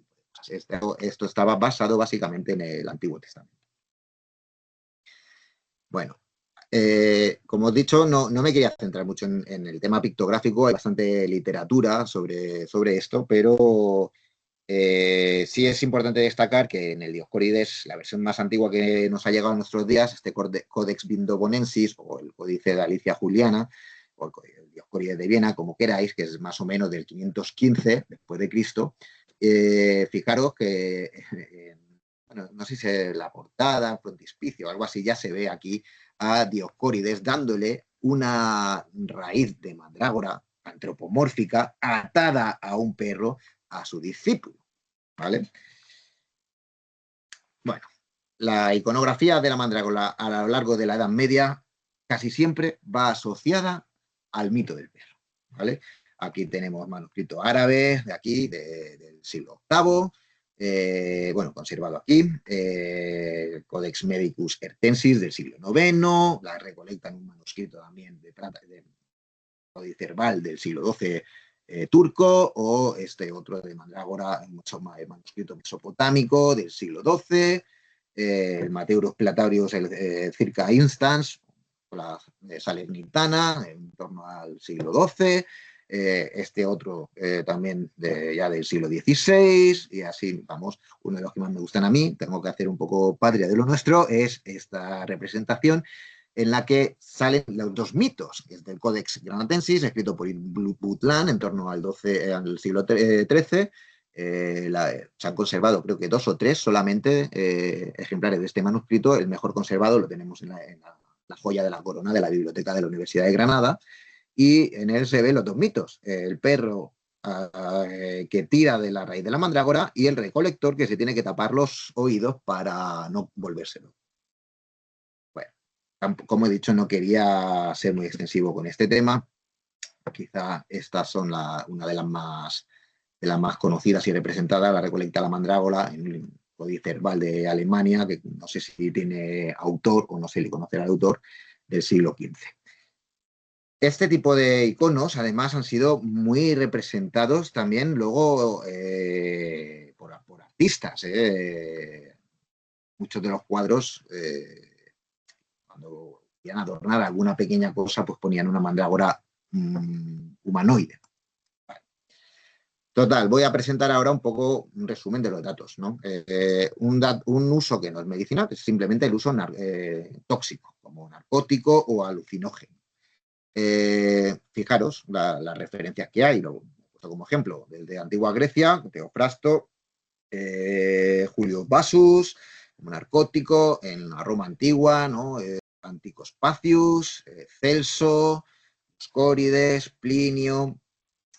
Speaker 2: Esto estaba basado básicamente en el Antiguo Testamento. Bueno, como os he dicho, no me quería centrar mucho en el tema pictográfico, hay bastante literatura sobre esto, pero sí es importante destacar que en el Dioscórides, la versión más antigua que nos ha llegado a nuestros días, este Codex Vindobonensis o el Códice de Alicia Juliana, o el Dioscórides de Viena, como queráis, que es más o menos del 515 después de Cristo, fijaros que, bueno, no sé si es la portada, frontispicio o algo así, ya se ve aquí a Dioscórides dándole una raíz de mandrágora antropomórfica atada a un perro a su discípulo, ¿vale? Bueno, la iconografía de la mandrágora a lo largo de la Edad Media casi siempre va asociada al mito del perro, ¿vale? Aquí tenemos manuscritos árabes de aquí, del siglo VIII, bueno, conservado aquí, Codex Medicus Hertensis del siglo IX, la recolecta en un manuscrito también de Códice Verbal del siglo XII turco, o este otro de mandrágora, manuscrito mesopotámico del siglo XII, el Mateurus Platarius circa Instance, la Salernitana, en torno al siglo XII, este otro también ya del siglo XVI, y así, vamos, uno de los que más me gustan a mí, tengo que hacer un poco patria de lo nuestro, es esta representación en la que salen los 2 mitos, que es del Codex Granatensis, escrito por Ibn Butlan en torno al siglo XIII. Se han conservado, creo que 2 o 3 solamente ejemplares de este manuscrito. El mejor conservado lo tenemos en la joya de la corona de la Biblioteca de la Universidad de Granada. Y en él se ven los 2 mitos: el perro que tira de la raíz de la mandrágora y el recolector que se tiene que tapar los oídos para no volvérselo. Bueno, como he dicho, no quería ser muy extensivo con este tema. Quizá estas son una de las más conocidas y representadas, la recolecta la mandrágora en el Códice Verbal de Alemania, que no sé si tiene autor o no se le conocerá al autor, del siglo XV. Este tipo de iconos, además, han sido muy representados también luego por artistas. Muchos de los cuadros, cuando querían adornar alguna pequeña cosa, pues ponían una mandrágora humanoide. Vale. Total, voy a presentar ahora un poco un resumen de los datos, ¿no? Un uso que no es medicinal, es simplemente el uso tóxico, como narcótico o alucinógeno. Fijaros las referencias que hay, lo he puesto como ejemplo, desde Antigua Grecia, Teofrasto, Julio Basus, como narcótico, en la Roma antigua, ¿no? Anticos Pacius, Celso, Scórides, Plinio,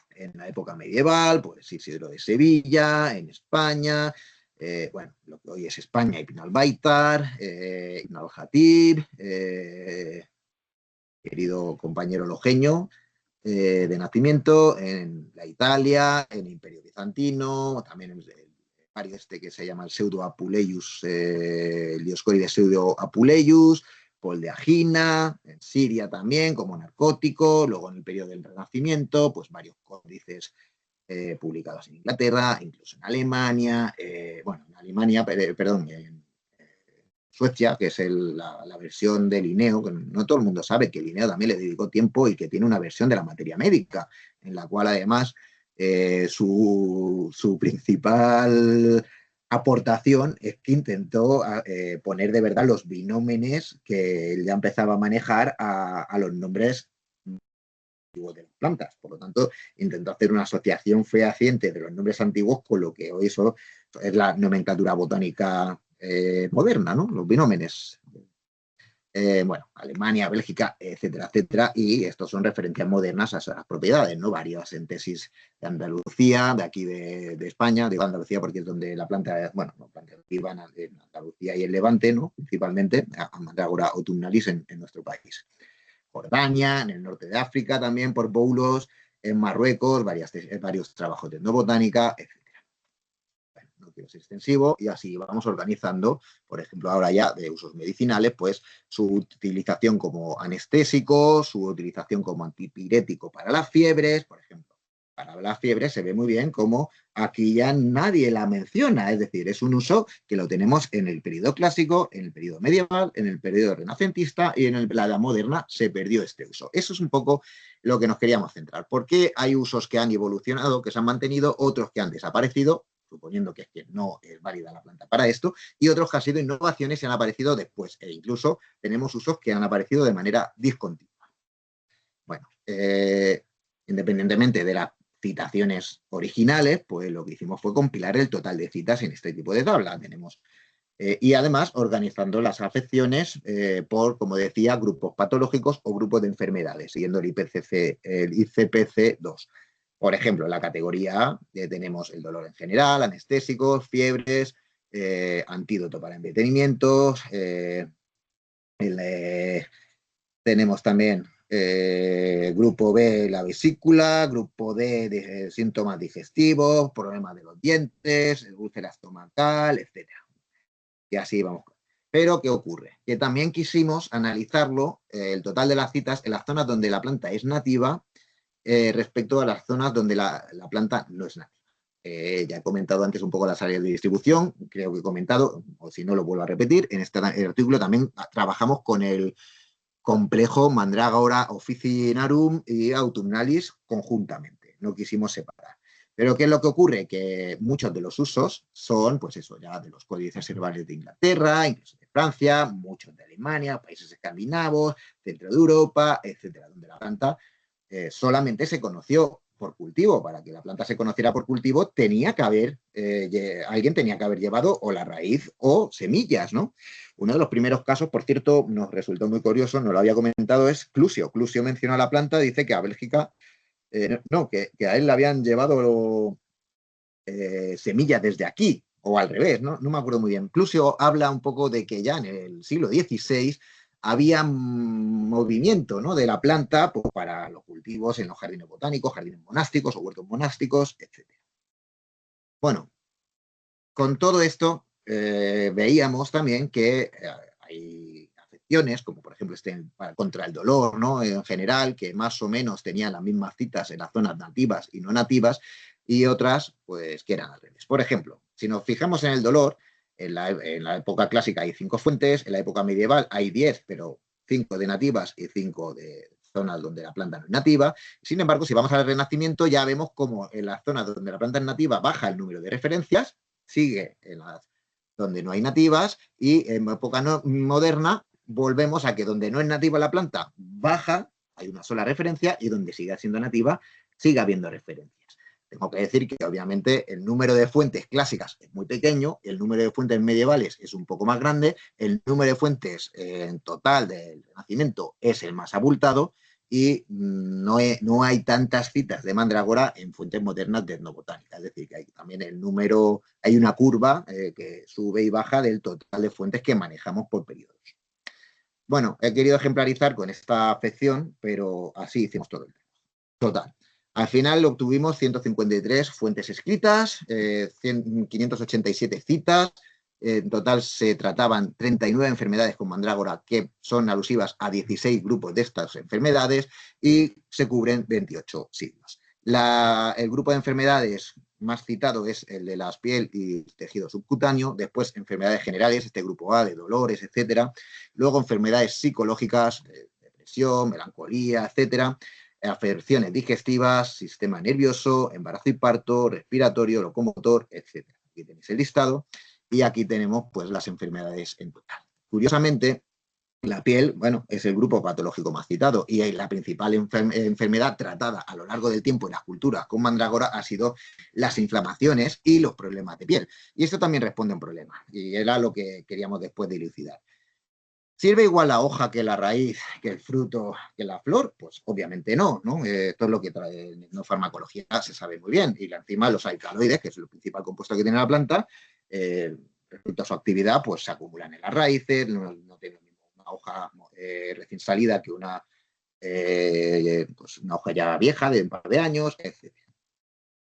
Speaker 2: en la época medieval, pues Isidro de Sevilla, en España, bueno, lo que hoy es España, Ibn al-Baitar, Ibn al-Jatib, querido compañero lojeño, de nacimiento, en la Italia, en el Imperio Bizantino, también en el imperio este que se llama el Pseudo Apuleius, el Dioscórides Pseudo Apuleius, Paul de Agina, en Siria también como narcótico, luego en el periodo del Renacimiento, pues varios códices publicados en Inglaterra, incluso en Alemania, bueno, en Alemania, perdón, en Suecia, que es la versión de Linneo, que no todo el mundo sabe que Linneo también le dedicó tiempo y que tiene una versión de la materia médica, en la cual además su principal aportación es que intentó poner de verdad los binómenes que él ya empezaba a manejar a los nombres de las plantas. Por lo tanto, intentó hacer una asociación fehaciente de los nombres antiguos con lo que hoy eso es la nomenclatura botánica moderna, ¿no? Los binómenes. Bueno, Alemania, Bélgica, etcétera, etcétera, y estos son referencias modernas a esas propiedades, ¿no? Varias en tesis de Andalucía, de aquí de España, digo Andalucía porque es donde la planta, bueno, la planta viva en Andalucía y el Levante, ¿no? Principalmente, a Mandrágora autumnalis en nuestro país. Jordania, en el norte de África también por Boulos, en Marruecos, varios trabajos de etnobotánica, etc. Bueno, no quiero ser extensivo y así vamos organizando, por ejemplo, ahora ya de usos medicinales, pues su utilización como anestésico, su utilización como antipirético para las fiebres, por ejemplo. Para las fiebres se ve muy bien como aquí ya nadie la menciona, es decir, es un uso que lo tenemos en el periodo clásico, en el periodo medieval, en el periodo renacentista y en la edad moderna se perdió este uso. Eso es un poco lo que nos queríamos centrar. ¿Por qué hay usos que han evolucionado, que se han mantenido, otros que han desaparecido, suponiendo que no es válida la planta para esto, y otros que han sido innovaciones y han aparecido después, e incluso tenemos usos que han aparecido de manera discontinua? Bueno, independientemente de las citaciones originales, pues lo que hicimos fue compilar el total de citas en este tipo de tabla. Tenemos y además organizando las afecciones por, como decía, grupos patológicos o grupos de enfermedades, siguiendo el ICPC2. Por ejemplo, en la categoría A tenemos el dolor en general, anestésicos, fiebres, antídoto para entretenimientos, tenemos también grupo B, la vesícula, grupo D, de síntomas digestivos, problemas de los dientes, úlcera estomacal, etcétera. Y así vamos. Pero, ¿qué ocurre? Que también quisimos analizarlo, el total de las citas, en las zonas donde la planta es nativa respecto a las zonas donde la planta no es nativa. Ya he comentado antes un poco las áreas de distribución, creo que he comentado, o si no lo vuelvo a repetir, en este artículo también trabajamos con el complejo Mandrágora officinarum y autumnalis conjuntamente, no quisimos separar. Pero ¿qué es lo que ocurre? Que muchos de los usos son, pues eso, ya de los códices herbales de Inglaterra, incluso de Francia, muchos de Alemania, países escandinavos, centro de Europa, etcétera, donde la planta solamente se conoció por cultivo. Para que la planta se conociera por cultivo, alguien tenía que haber llevado o la raíz o semillas, ¿no? Uno de los primeros casos, por cierto, nos resultó muy curioso, no lo había comentado, es Clusio. Clusio menciona a la planta, dice que a Bélgica, que a él le habían llevado semillas desde aquí, o al revés, ¿no? No me acuerdo muy bien. Clusio habla un poco de que ya en el siglo XVI había movimiento, ¿no?, de la planta pues, para los cultivos en los jardines botánicos, jardines monásticos o huertos monásticos, etc. Bueno, con todo esto veíamos también que hay afecciones, como por ejemplo contra el dolor, ¿no?, en general, que más o menos tenían las mismas citas en las zonas nativas y no nativas, y otras, pues, que eran al revés. Por ejemplo, si nos fijamos en el dolor, en la época clásica hay 5 fuentes, en la época medieval hay 10, pero 5 de nativas y 5 de zonas donde la planta no es nativa. Sin embargo, si vamos al Renacimiento, ya vemos como en las zonas donde la planta es nativa baja el número de referencias, sigue en las donde no hay nativas, y en época moderna volvemos a que donde no es nativa la planta baja, hay una sola referencia, y donde siga siendo nativa sigue habiendo referencias. Tengo que decir que obviamente el número de fuentes clásicas es muy pequeño, el número de fuentes medievales es un poco más grande, el número de fuentes en total del Renacimiento es el más abultado, y no hay tantas citas de mandrágora en fuentes modernas de etnobotánica. Es decir, que hay también hay una curva que sube y baja del total de fuentes que manejamos por periodos. Bueno, he querido ejemplarizar con esta afección, pero así hicimos todo el tema. total. Al final obtuvimos 153 fuentes escritas, 587 citas. En total se trataban 39 enfermedades con mandrágora que son alusivas a 16 grupos de estas enfermedades y se cubren 28 siglos. El grupo de enfermedades más citado es el de la piel y tejido subcutáneo, después enfermedades generales, este grupo A de dolores, etcétera, luego enfermedades psicológicas, depresión, melancolía, etcétera, afecciones digestivas, sistema nervioso, embarazo y parto, respiratorio, locomotor, etcétera. Aquí tenéis el listado y aquí tenemos pues las enfermedades en total. Curiosamente, la piel, bueno, es el grupo patológico más citado y la principal enfermedad tratada a lo largo del tiempo en las culturas con mandrágora ha sido las inflamaciones y los problemas de piel. Y esto también responde a un problema y era lo que queríamos después dilucidar. ¿Sirve igual la hoja que la raíz, que el fruto, que la flor? Pues obviamente no, ¿no? Esto es lo que en farmacología se sabe muy bien. Y encima los alcaloides, que es el principal compuesto que tiene la planta, respecto a su actividad, pues se acumulan en las raíces, no tienen una hoja recién salida que pues una hoja ya vieja de un par de años, etc.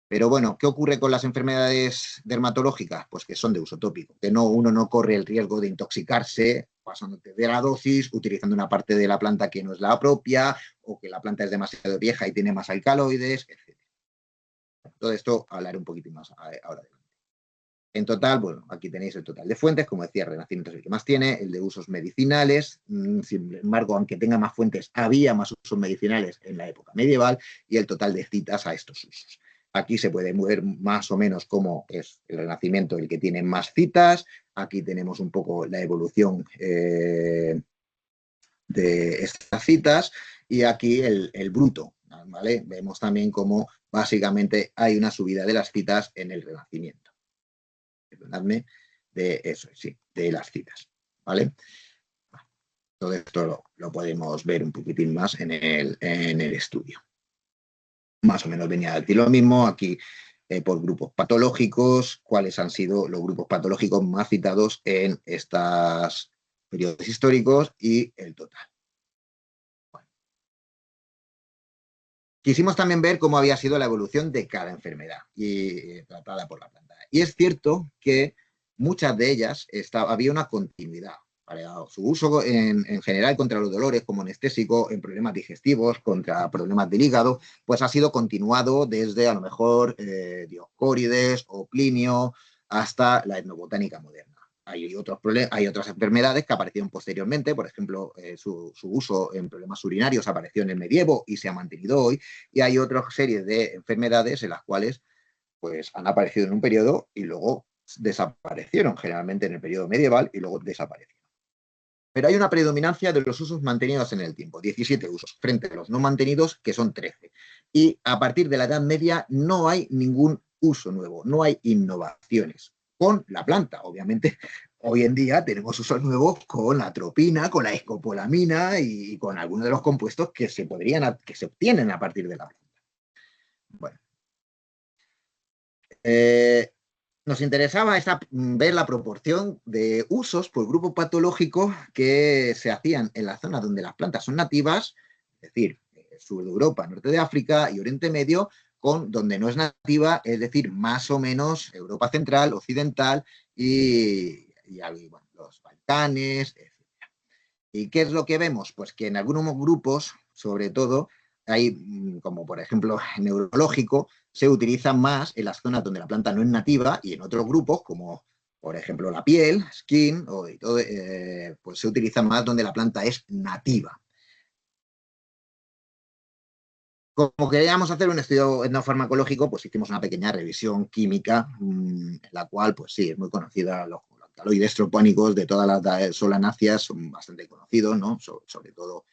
Speaker 2: Pero bueno, ¿qué ocurre con las enfermedades dermatológicas? Pues que son de uso tópico, que uno no corre el riesgo de intoxicarse pasándote de la dosis, utilizando una parte de la planta que no es la propia, o que la planta es demasiado vieja y tiene más alcaloides, etc. Todo esto hablaré un poquito más ahora adelante. En total, bueno, aquí tenéis el total de fuentes, como decía, Renacimiento es el que más tiene, el de usos medicinales, sin embargo, aunque tenga más fuentes, había más usos medicinales en la época medieval, y el total de citas a estos usos. Aquí se puede ver más o menos cómo es el Renacimiento el que tiene más citas. Aquí tenemos un poco la evolución de estas citas y aquí el bruto, ¿vale? Vemos también cómo básicamente hay una subida de las citas en el Renacimiento. Perdonadme, de eso, sí, de las citas, ¿vale? Todo esto lo podemos ver un poquitín más en el estudio. Más o menos venía a decir lo mismo aquí por grupos patológicos, cuáles han sido los grupos patológicos más citados en estos periodos históricos y el total. Bueno. Quisimos también ver cómo había sido la evolución de cada enfermedad y tratada por la planta. Y es cierto que muchas de ellas había una continuidad. Para su uso en general contra los dolores como anestésico, en problemas digestivos, contra problemas del hígado, pues ha sido continuado desde a lo mejor Dioscórides o Plinio hasta la etnobotánica moderna. Hay otras enfermedades que aparecieron posteriormente, por ejemplo, su uso en problemas urinarios apareció en el medievo y se ha mantenido hoy, y hay otra serie de enfermedades en las cuales pues, han aparecido en un periodo y luego desaparecieron, generalmente en el periodo medieval, y luego desaparecieron. Pero hay una predominancia de los usos mantenidos en el tiempo, 17 usos, frente a los no mantenidos, que son 13. Y a partir de la Edad Media no hay ningún uso nuevo, no hay innovaciones con la planta. Obviamente, hoy en día tenemos usos nuevos con la atropina, con la escopolamina y con algunos de los compuestos que se obtienen a partir de la planta. Bueno. Nos interesaba ver la proporción de usos por grupo patológico que se hacían en la zona donde las plantas son nativas, es decir, sur de Europa, norte de África y Oriente Medio, con donde no es nativa, es decir, más o menos Europa Central, Occidental y bueno, los Balcanes, etc. ¿Y qué es lo que vemos? Pues que en algunos grupos, sobre todo, hay, como por ejemplo neurológico, se utiliza más en las zonas donde la planta no es nativa y en otros grupos, como por ejemplo la piel, skin, pues se utiliza más donde la planta es nativa. Como queríamos hacer un estudio etnofarmacológico, pues hicimos una pequeña revisión química, en la cual, pues sí, es muy conocida. Los alcaloides tropónicos de todas las solanáceas son bastante conocidos, ¿no? Sobre todo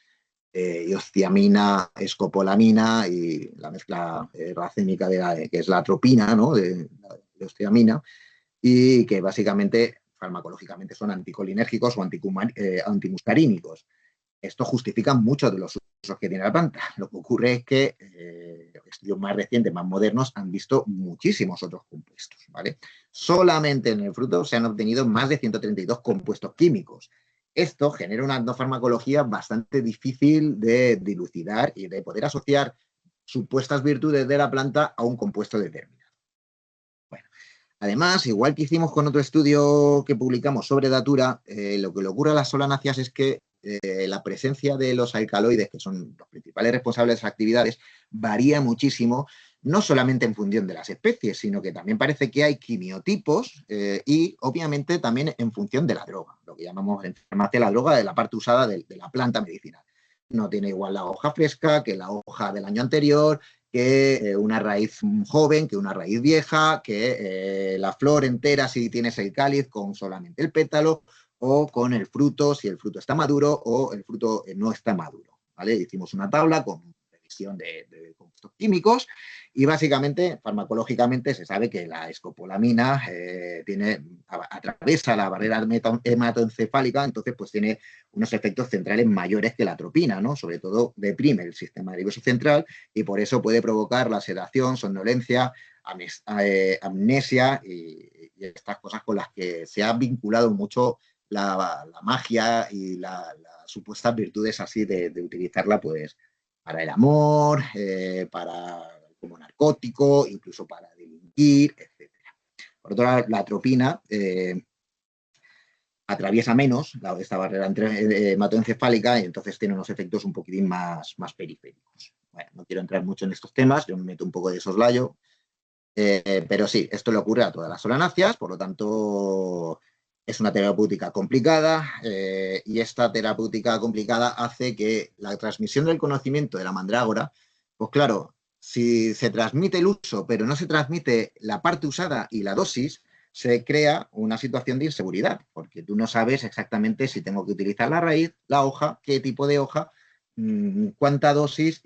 Speaker 2: iosciamina, escopolamina y la mezcla racémica que es la atropina, ¿no? de iosciamina, y que básicamente farmacológicamente son anticolinérgicos o antimuscarínicos. Esto justifica muchos de los usos que tiene la planta. Lo que ocurre es que estudios más recientes, más modernos, han visto muchísimos otros compuestos, ¿vale? Solamente en el fruto se han obtenido más de 132 compuestos químicos. Esto genera una etnofarmacología bastante difícil de dilucidar y de poder asociar supuestas virtudes de la planta a un compuesto determinado. Bueno, además, igual que hicimos con otro estudio que publicamos sobre datura, lo que le ocurre a las solanáceas es que la presencia de los alcaloides, que son los principales responsables de esas actividades, varía muchísimo, no solamente en función de las especies, sino que también parece que hay quimiotipos y, obviamente, también en función de la droga, lo que llamamos en farmacia la droga de la parte usada de la planta medicinal. No tiene igual la hoja fresca que la hoja del año anterior, que una raíz joven, que una raíz vieja, que la flor entera si tienes el cáliz con solamente el pétalo, o con el fruto si el fruto está maduro o el fruto no está maduro. ¿Vale? Hicimos una tabla con revisión de compuestos químicos y básicamente, farmacológicamente, se sabe que la escopolamina atraviesa la barrera hematoencefálica, entonces pues tiene unos efectos centrales mayores que la atropina, ¿no? Sobre todo deprime el sistema nervioso central y por eso puede provocar la sedación, somnolencia, amnesia y estas cosas con las que se ha vinculado mucho la magia y las supuestas virtudes así de utilizarla pues para el amor, como narcótico, incluso para delinquir, etc. Por otro lado, la atropina atraviesa menos esta barrera hematoencefálica y entonces tiene unos efectos un poquitín más periféricos. Bueno, no quiero entrar mucho en estos temas, yo me meto un poco de soslayo, pero sí, esto le ocurre a todas las solanáceas, por lo tanto es una terapéutica complicada y esta terapéutica complicada hace que la transmisión del conocimiento de la mandrágora, pues claro, si se transmite el uso pero no se transmite la parte usada y la dosis, se crea una situación de inseguridad, porque tú no sabes exactamente si tengo que utilizar la raíz, la hoja, qué tipo de hoja, cuánta dosis.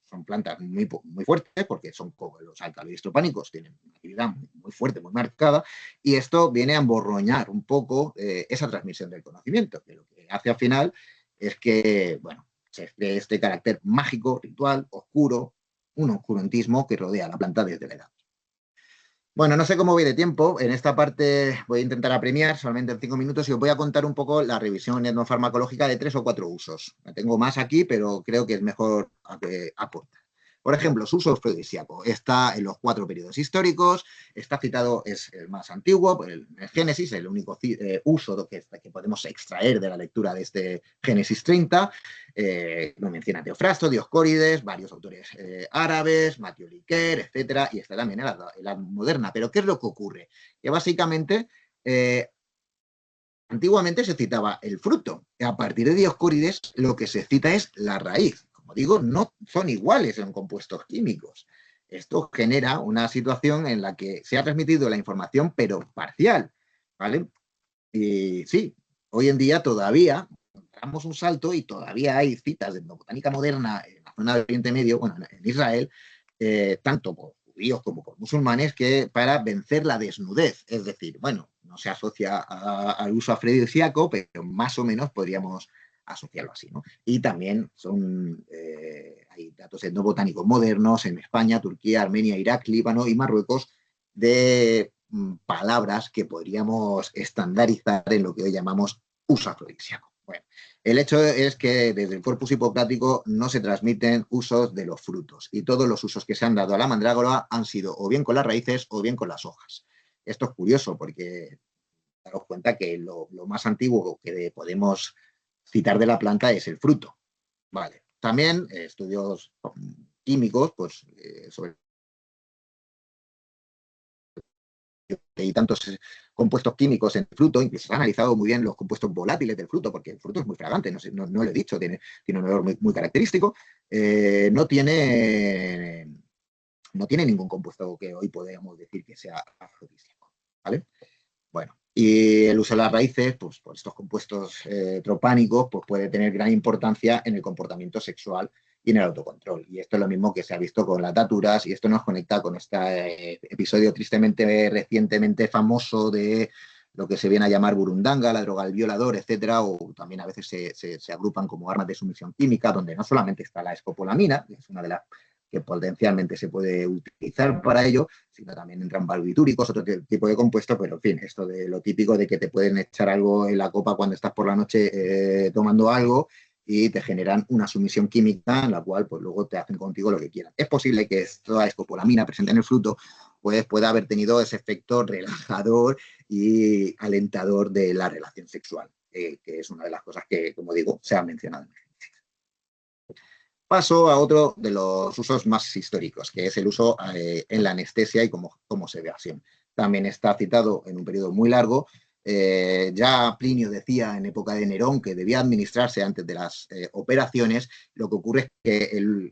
Speaker 2: Son plantas muy fuertes porque son como los alcaloides tropánicos, tienen una actividad muy fuerte, muy marcada, y esto viene a emborroñar un poco esa transmisión del conocimiento, que lo que hace al final es que, bueno, se cree este carácter mágico, ritual, oscuro, un oscurantismo que rodea a la planta desde la edad. Bueno, no sé cómo voy de tiempo. En esta parte voy a intentar apremiar solamente en 5 minutos y os voy a contar un poco la revisión etnofarmacológica de 3 o 4 usos. Tengo más aquí, pero creo que es mejor aportar. Por ejemplo, su uso afrodisíaco está en los 4 periodos históricos, está citado, es el más antiguo, el Génesis, el único uso que podemos extraer de la lectura de este Génesis 30. Lo menciona Teofrasto, Dioscórides, varios autores árabes, Mathieu Riquer, etcétera, y está también en la moderna. Pero ¿qué es lo que ocurre? Que básicamente antiguamente se citaba el fruto, y a partir de Dioscórides lo que se cita es la raíz. Como digo, no son iguales en compuestos químicos. Esto genera una situación en la que se ha transmitido la información, pero parcial, ¿vale? Y sí, hoy en día todavía damos un salto y todavía hay citas de botánica moderna en la zona del Oriente Medio, bueno, en Israel, tanto por judíos como por musulmanes, que para vencer la desnudez. Es decir, bueno, no se asocia al uso afrodisíaco, pero más o menos podríamos asociarlo así, ¿no? Y también hay datos etnobotánicos modernos en España, Turquía, Armenia, Irak, Líbano y Marruecos de palabras que podríamos estandarizar en lo que hoy llamamos uso afrodisíaco. Bueno, el hecho es que desde el corpus hipocrático no se transmiten usos de los frutos y todos los usos que se han dado a la mandrágora han sido o bien con las raíces o bien con las hojas. Esto es curioso porque daros cuenta que lo más antiguo que podemos citar de la planta es el fruto. Vale. También estudios químicos pues, sobre hay tantos compuestos químicos en el fruto, incluso se han analizado muy bien los compuestos volátiles del fruto, porque el fruto es muy fragante, no lo he dicho, tiene un olor muy característico, no tiene ningún compuesto que hoy podamos decir que sea afrodisíaco, ¿vale? Bueno, y el uso de las raíces, pues por estos compuestos tropánicos, pues puede tener gran importancia en el comportamiento sexual y en el autocontrol. Y esto es lo mismo que se ha visto con las daturas y esto nos conecta con este episodio tristemente recientemente famoso de lo que se viene a llamar burundanga, la droga del violador, etcétera, o también a veces se agrupan como armas de sumisión química, donde no solamente está la escopolamina, que es una de las que potencialmente se puede utilizar para ello, sino también entran barbitúricos, otro tipo de compuestos, pero en fin, esto de lo típico de que te pueden echar algo en la copa cuando estás por la noche tomando algo y te generan una sumisión química en la cual pues luego te hacen contigo lo que quieran. Es posible que toda escopolamina presente en el fruto pues pueda haber tenido ese efecto relajador y alentador de la relación sexual, que es una de las cosas que, como digo, se ha mencionado. Paso a otro de los usos más históricos, que es el uso en la anestesia y como sedación. También está citado en un periodo muy largo. Ya Plinio decía en época de Nerón que debía administrarse antes de las operaciones. Lo que ocurre es que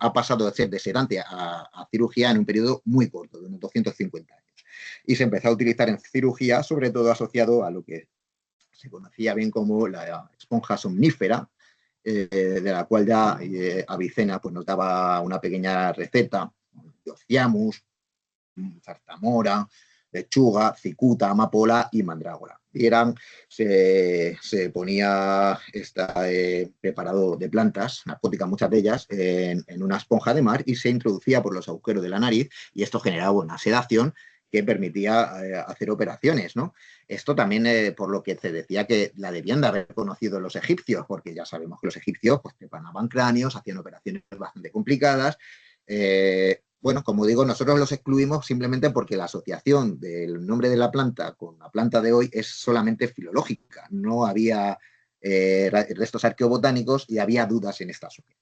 Speaker 2: ha pasado de ser de sedante a cirugía en un periodo muy corto, de unos 250 años. Y se empezó a utilizar en cirugía, sobre todo asociado a lo que se conocía bien como la esponja somnífera, de la cual ya Avicena pues, nos daba una pequeña receta: Diociamus, zarzamora, lechuga, cicuta, amapola y mandrágora. Y se ponía preparado de plantas narcóticas, muchas de ellas, en una esponja de mar y se introducía por los agujeros de la nariz, y esto generaba una sedación que permitía hacer operaciones, ¿no? Esto también, por lo que se decía que la debían de haber conocido los egipcios, porque ya sabemos que los egipcios pues preparaban cráneos, hacían operaciones bastante complicadas. Bueno, como digo, nosotros los excluimos simplemente porque la asociación del nombre de la planta con la planta de hoy es solamente filológica. No había restos arqueobotánicos y había dudas en esta asociación.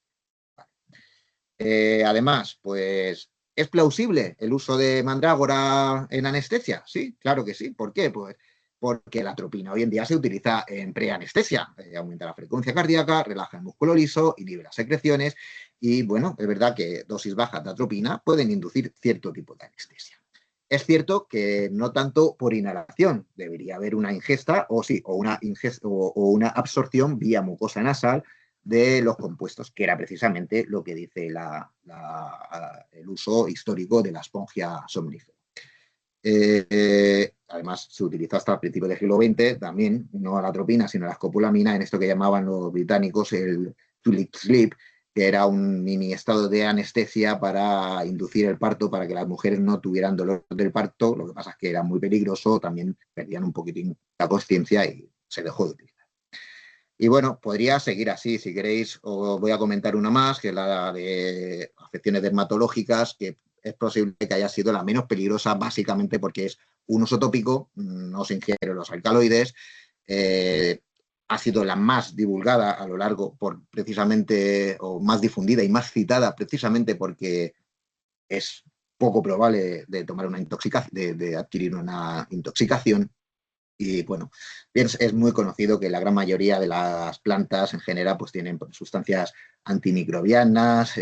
Speaker 2: Además, pues, ¿es plausible el uso de mandrágora en anestesia? Sí, claro que sí. ¿Por qué? Pues porque la atropina hoy en día se utiliza en preanestesia. Aumenta la frecuencia cardíaca, relaja el músculo liso, inhibe las secreciones y, bueno, es verdad que dosis bajas de atropina pueden inducir cierto tipo de anestesia. Es cierto que no tanto por inhalación, debería haber una ingesta o una absorción vía mucosa nasal de los compuestos, que era precisamente lo que dice el uso histórico de la esponja somnífera. Además, se utilizó hasta el principio del siglo XX también, no a la atropina, sino a la escopolamina, en esto que llamaban los británicos el tulip sleep, que era un mini estado de anestesia para inducir el parto, para que las mujeres no tuvieran dolor del parto. Lo que pasa es que era muy peligroso, también perdían un poquitín la conciencia y se dejó de utilizar. Y bueno, podría seguir así. Si queréis, os voy a comentar una más, que es la de afecciones dermatológicas, que es posible que haya sido la menos peligrosa, básicamente porque es un uso tópico, no se ingieren los alcaloides, ha sido la más divulgada a lo largo, precisamente, o más difundida y más citada, precisamente porque es poco probable de tomar una intoxicación, de adquirir una intoxicación. Y bueno, es muy conocido que la gran mayoría de las plantas en general pues tienen sustancias antimicrobianas,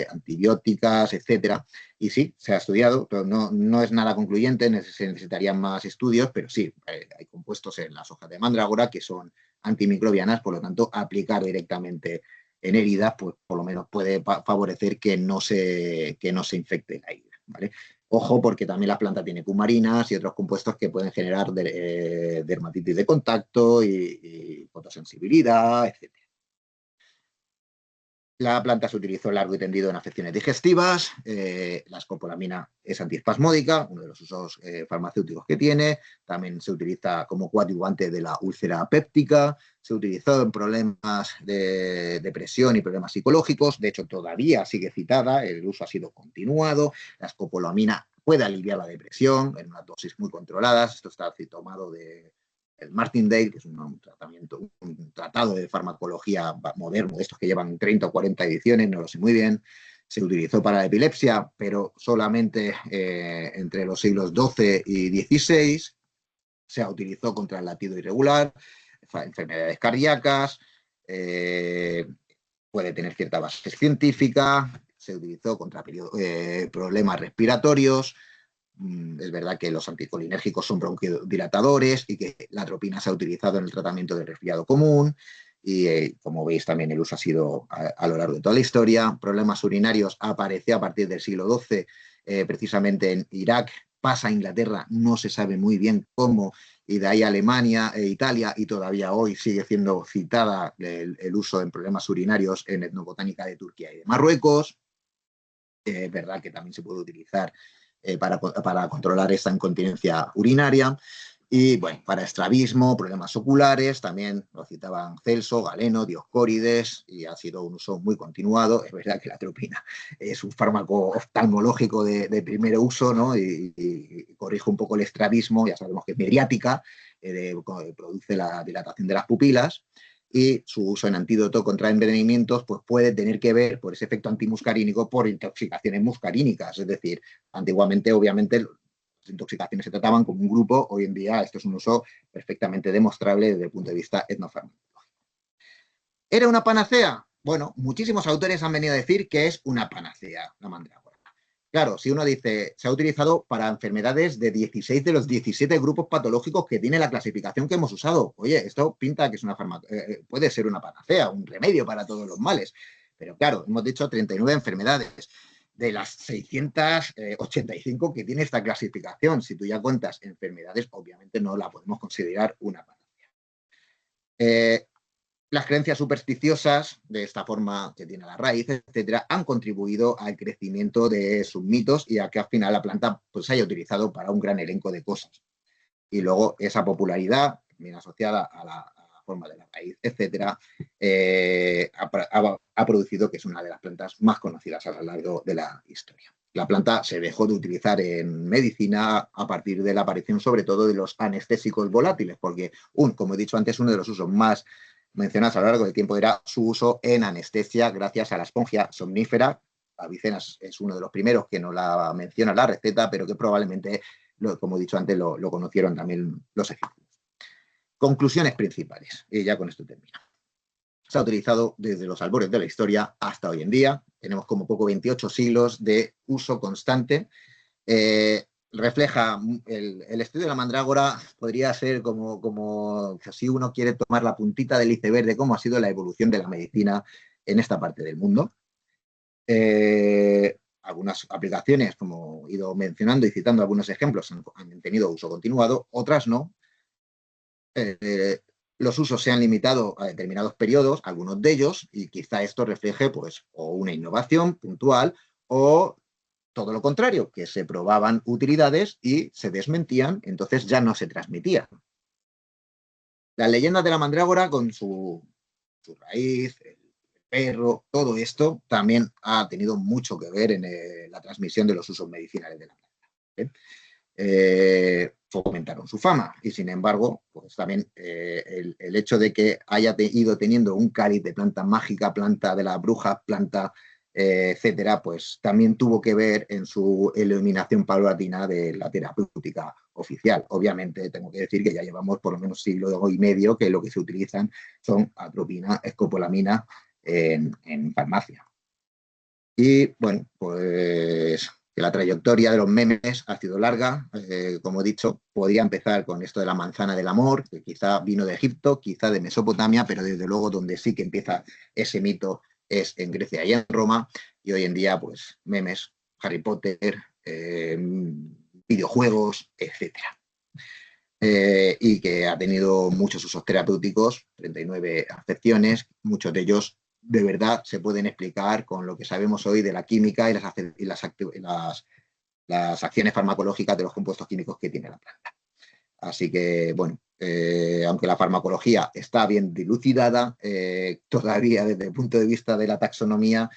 Speaker 2: antibióticas, etcétera. Y sí, se ha estudiado, pero no es nada concluyente, se necesitarían más estudios, pero sí, hay compuestos en las hojas de mandrágora que son antimicrobianas, por lo tanto, aplicar directamente en heridas, pues por lo menos puede favorecer que no se infecte la herida, ¿vale? Ojo, porque también la planta tiene cumarinas y otros compuestos que pueden generar dermatitis de contacto y fotosensibilidad, etc. La planta se utilizó largo y tendido en afecciones digestivas. La escopolamina es antiespasmódica, uno de los usos farmacéuticos que tiene. También se utiliza como coadyuvante de la úlcera péptica. Se utilizó en problemas de depresión y problemas psicológicos. De hecho, todavía sigue citada. El uso ha sido continuado. La escopolamina puede aliviar la depresión en unas dosis muy controladas. Esto está tomado de el Martindale, que es un tratado de farmacología moderno, de estos que llevan 30 o 40 ediciones, no lo sé muy bien. Se utilizó para la epilepsia, pero solamente entre los siglos XII y XVI. Se utilizó contra el latido irregular, enfermedades cardíacas, puede tener cierta base científica. Se utilizó contra problemas respiratorios. Es verdad que los anticolinérgicos son bronquiodilatadores y que la atropina se ha utilizado en el tratamiento del resfriado común. Y como veis, también el uso ha sido a lo largo de toda la historia. Problemas urinarios apareció a partir del siglo XII, precisamente en Irak, pasa a Inglaterra, no se sabe muy bien cómo, y de ahí a Alemania e Italia, y todavía hoy sigue siendo citada el uso en problemas urinarios en etnobotánica de Turquía y de Marruecos. Es verdad que también se puede utilizar para controlar esta incontinencia urinaria. Y bueno, para estrabismo, problemas oculares, también lo citaban Celso, Galeno, Dioscórides, y ha sido un uso muy continuado. Es verdad que la atropina es un fármaco oftalmológico de primer uso, ¿no? Y corrige un poco el estrabismo, ya sabemos que es mediática, produce la dilatación de las pupilas, y su uso en antídoto contra envenenamientos pues puede tener que ver, por ese efecto antimuscarínico, por intoxicaciones muscarínicas. Es decir, antiguamente, obviamente, las intoxicaciones se trataban como un grupo. Hoy en día esto es un uso perfectamente demostrable desde el punto de vista etnofarmacológico. ¿Era una panacea? Bueno, muchísimos autores han venido a decir que es una panacea la mandrágora. Claro, si uno dice, se ha utilizado para enfermedades de 16 de los 17 grupos patológicos que tiene la clasificación que hemos usado. Oye, esto pinta que es puede ser una panacea, un remedio para todos los males. Pero claro, hemos dicho 39 enfermedades de las 685 que tiene esta clasificación. Si tú ya cuentas enfermedades, obviamente no la podemos considerar una panacea. Las creencias supersticiosas, de esta forma que tiene la raíz, etcétera, han contribuido al crecimiento de sus mitos y a que al final la planta pues, se haya utilizado para un gran elenco de cosas. Y luego esa popularidad, bien asociada a la forma de la raíz, etcétera, ha producido que es una de las plantas más conocidas a lo largo de la historia. La planta se dejó de utilizar en medicina a partir de la aparición, sobre todo, de los anestésicos volátiles, porque, como he dicho antes, uno de los usos más mencionados a lo largo del tiempo era su uso en anestesia gracias a la espongia somnífera. Avicena es uno de los primeros que no la menciona en la receta, pero que probablemente, como he dicho antes, lo conocieron también los egipcios. Conclusiones principales, y ya con esto termino. Se ha utilizado desde los albores de la historia hasta hoy en día. Tenemos como poco 28 siglos de uso constante. Refleja el estudio de la mandrágora, podría ser como si uno quiere tomar la puntita del iceberg de cómo ha sido la evolución de la medicina en esta parte del mundo. Algunas aplicaciones, como he ido mencionando y citando algunos ejemplos, han tenido uso continuado, otras no. Los usos se han limitado a determinados periodos, algunos de ellos, y quizá esto refleje pues, o una innovación puntual o todo lo contrario, que se probaban utilidades y se desmentían, entonces ya no se transmitían. Las leyendas de la mandrágora, con su raíz, el perro, todo esto también ha tenido mucho que ver en la transmisión de los usos medicinales de la planta. Fomentaron su fama y, sin embargo, pues también el hecho de que haya ido teniendo un cáliz de planta mágica, planta de las brujas, planta etcétera, pues también tuvo que ver en su eliminación paulatina de la terapéutica oficial. Obviamente tengo que decir que ya llevamos por lo menos siglo y medio que lo que se utilizan son atropina, escopolamina en farmacia. Y bueno, pues que la trayectoria de los memes ha sido larga. Como he dicho, podría empezar con esto de la manzana del amor, que quizá vino de Egipto, quizá de Mesopotamia, pero desde luego donde sí que empieza ese mito es en Grecia y en Roma. Y hoy en día, pues memes, Harry Potter, videojuegos, etcétera. Y que ha tenido muchos usos terapéuticos, 39 acepciones, muchos de ellos de verdad se pueden explicar con lo que sabemos hoy de la química y las acciones farmacológicas de los compuestos químicos que tiene la planta. Así que, bueno, aunque la farmacología está bien dilucidada, todavía desde el punto de vista de la taxonomía,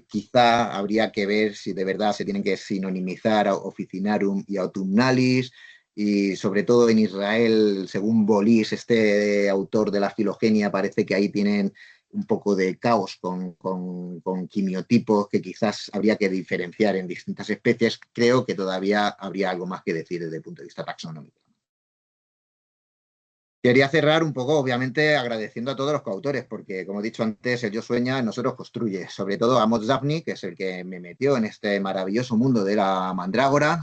Speaker 2: quizá habría que ver si de verdad se tienen que sinonimizar Officinarum y Autumnalis, y sobre todo en Israel, según Bolis, este autor de la filogenia, parece que ahí tienen un poco de caos con quimiotipos que quizás habría que diferenciar en distintas especies. Creo que todavía habría algo más que decir desde el punto de vista taxonómico. Quería cerrar un poco, obviamente, agradeciendo a todos los coautores, porque, como he dicho antes, el Yo Sueña en nosotros construye. Sobre todo a Amos Dafni, que es el que me metió en este maravilloso mundo de la mandrágora.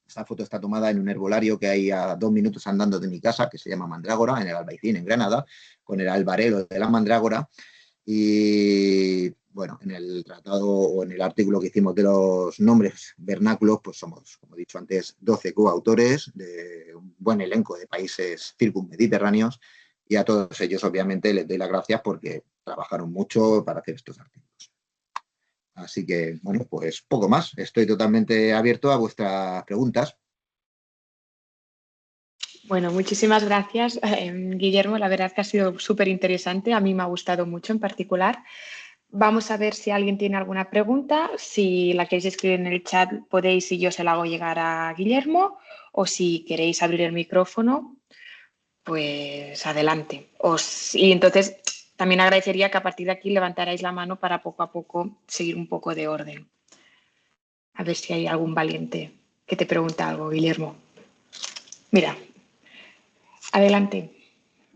Speaker 2: Esta foto está tomada en un herbolario que hay a 2 minutos andando de mi casa, que se llama Mandrágora, en el Albaicín, en Granada, con el albarelo de la mandrágora. Y bueno, en el tratado o en el artículo que hicimos de los nombres vernáculos, pues somos, como he dicho antes, 12 coautores de un buen elenco de países circunmediterráneos, y a todos ellos obviamente les doy las gracias porque trabajaron mucho para hacer estos artículos. Así que, bueno, pues poco más. Estoy totalmente abierto a vuestras preguntas.
Speaker 1: Bueno, muchísimas gracias, Guillermo. La verdad que ha sido súper interesante. A mí me ha gustado mucho en particular. Vamos a ver si alguien tiene alguna pregunta. Si la queréis escribir en el chat, podéis y yo se la hago llegar a Guillermo. O si queréis abrir el micrófono, pues adelante. Y entonces también agradecería que a partir de aquí levantarais la mano para poco a poco seguir un poco de orden. A ver si hay algún valiente que te pregunta algo, Guillermo. Mira, adelante.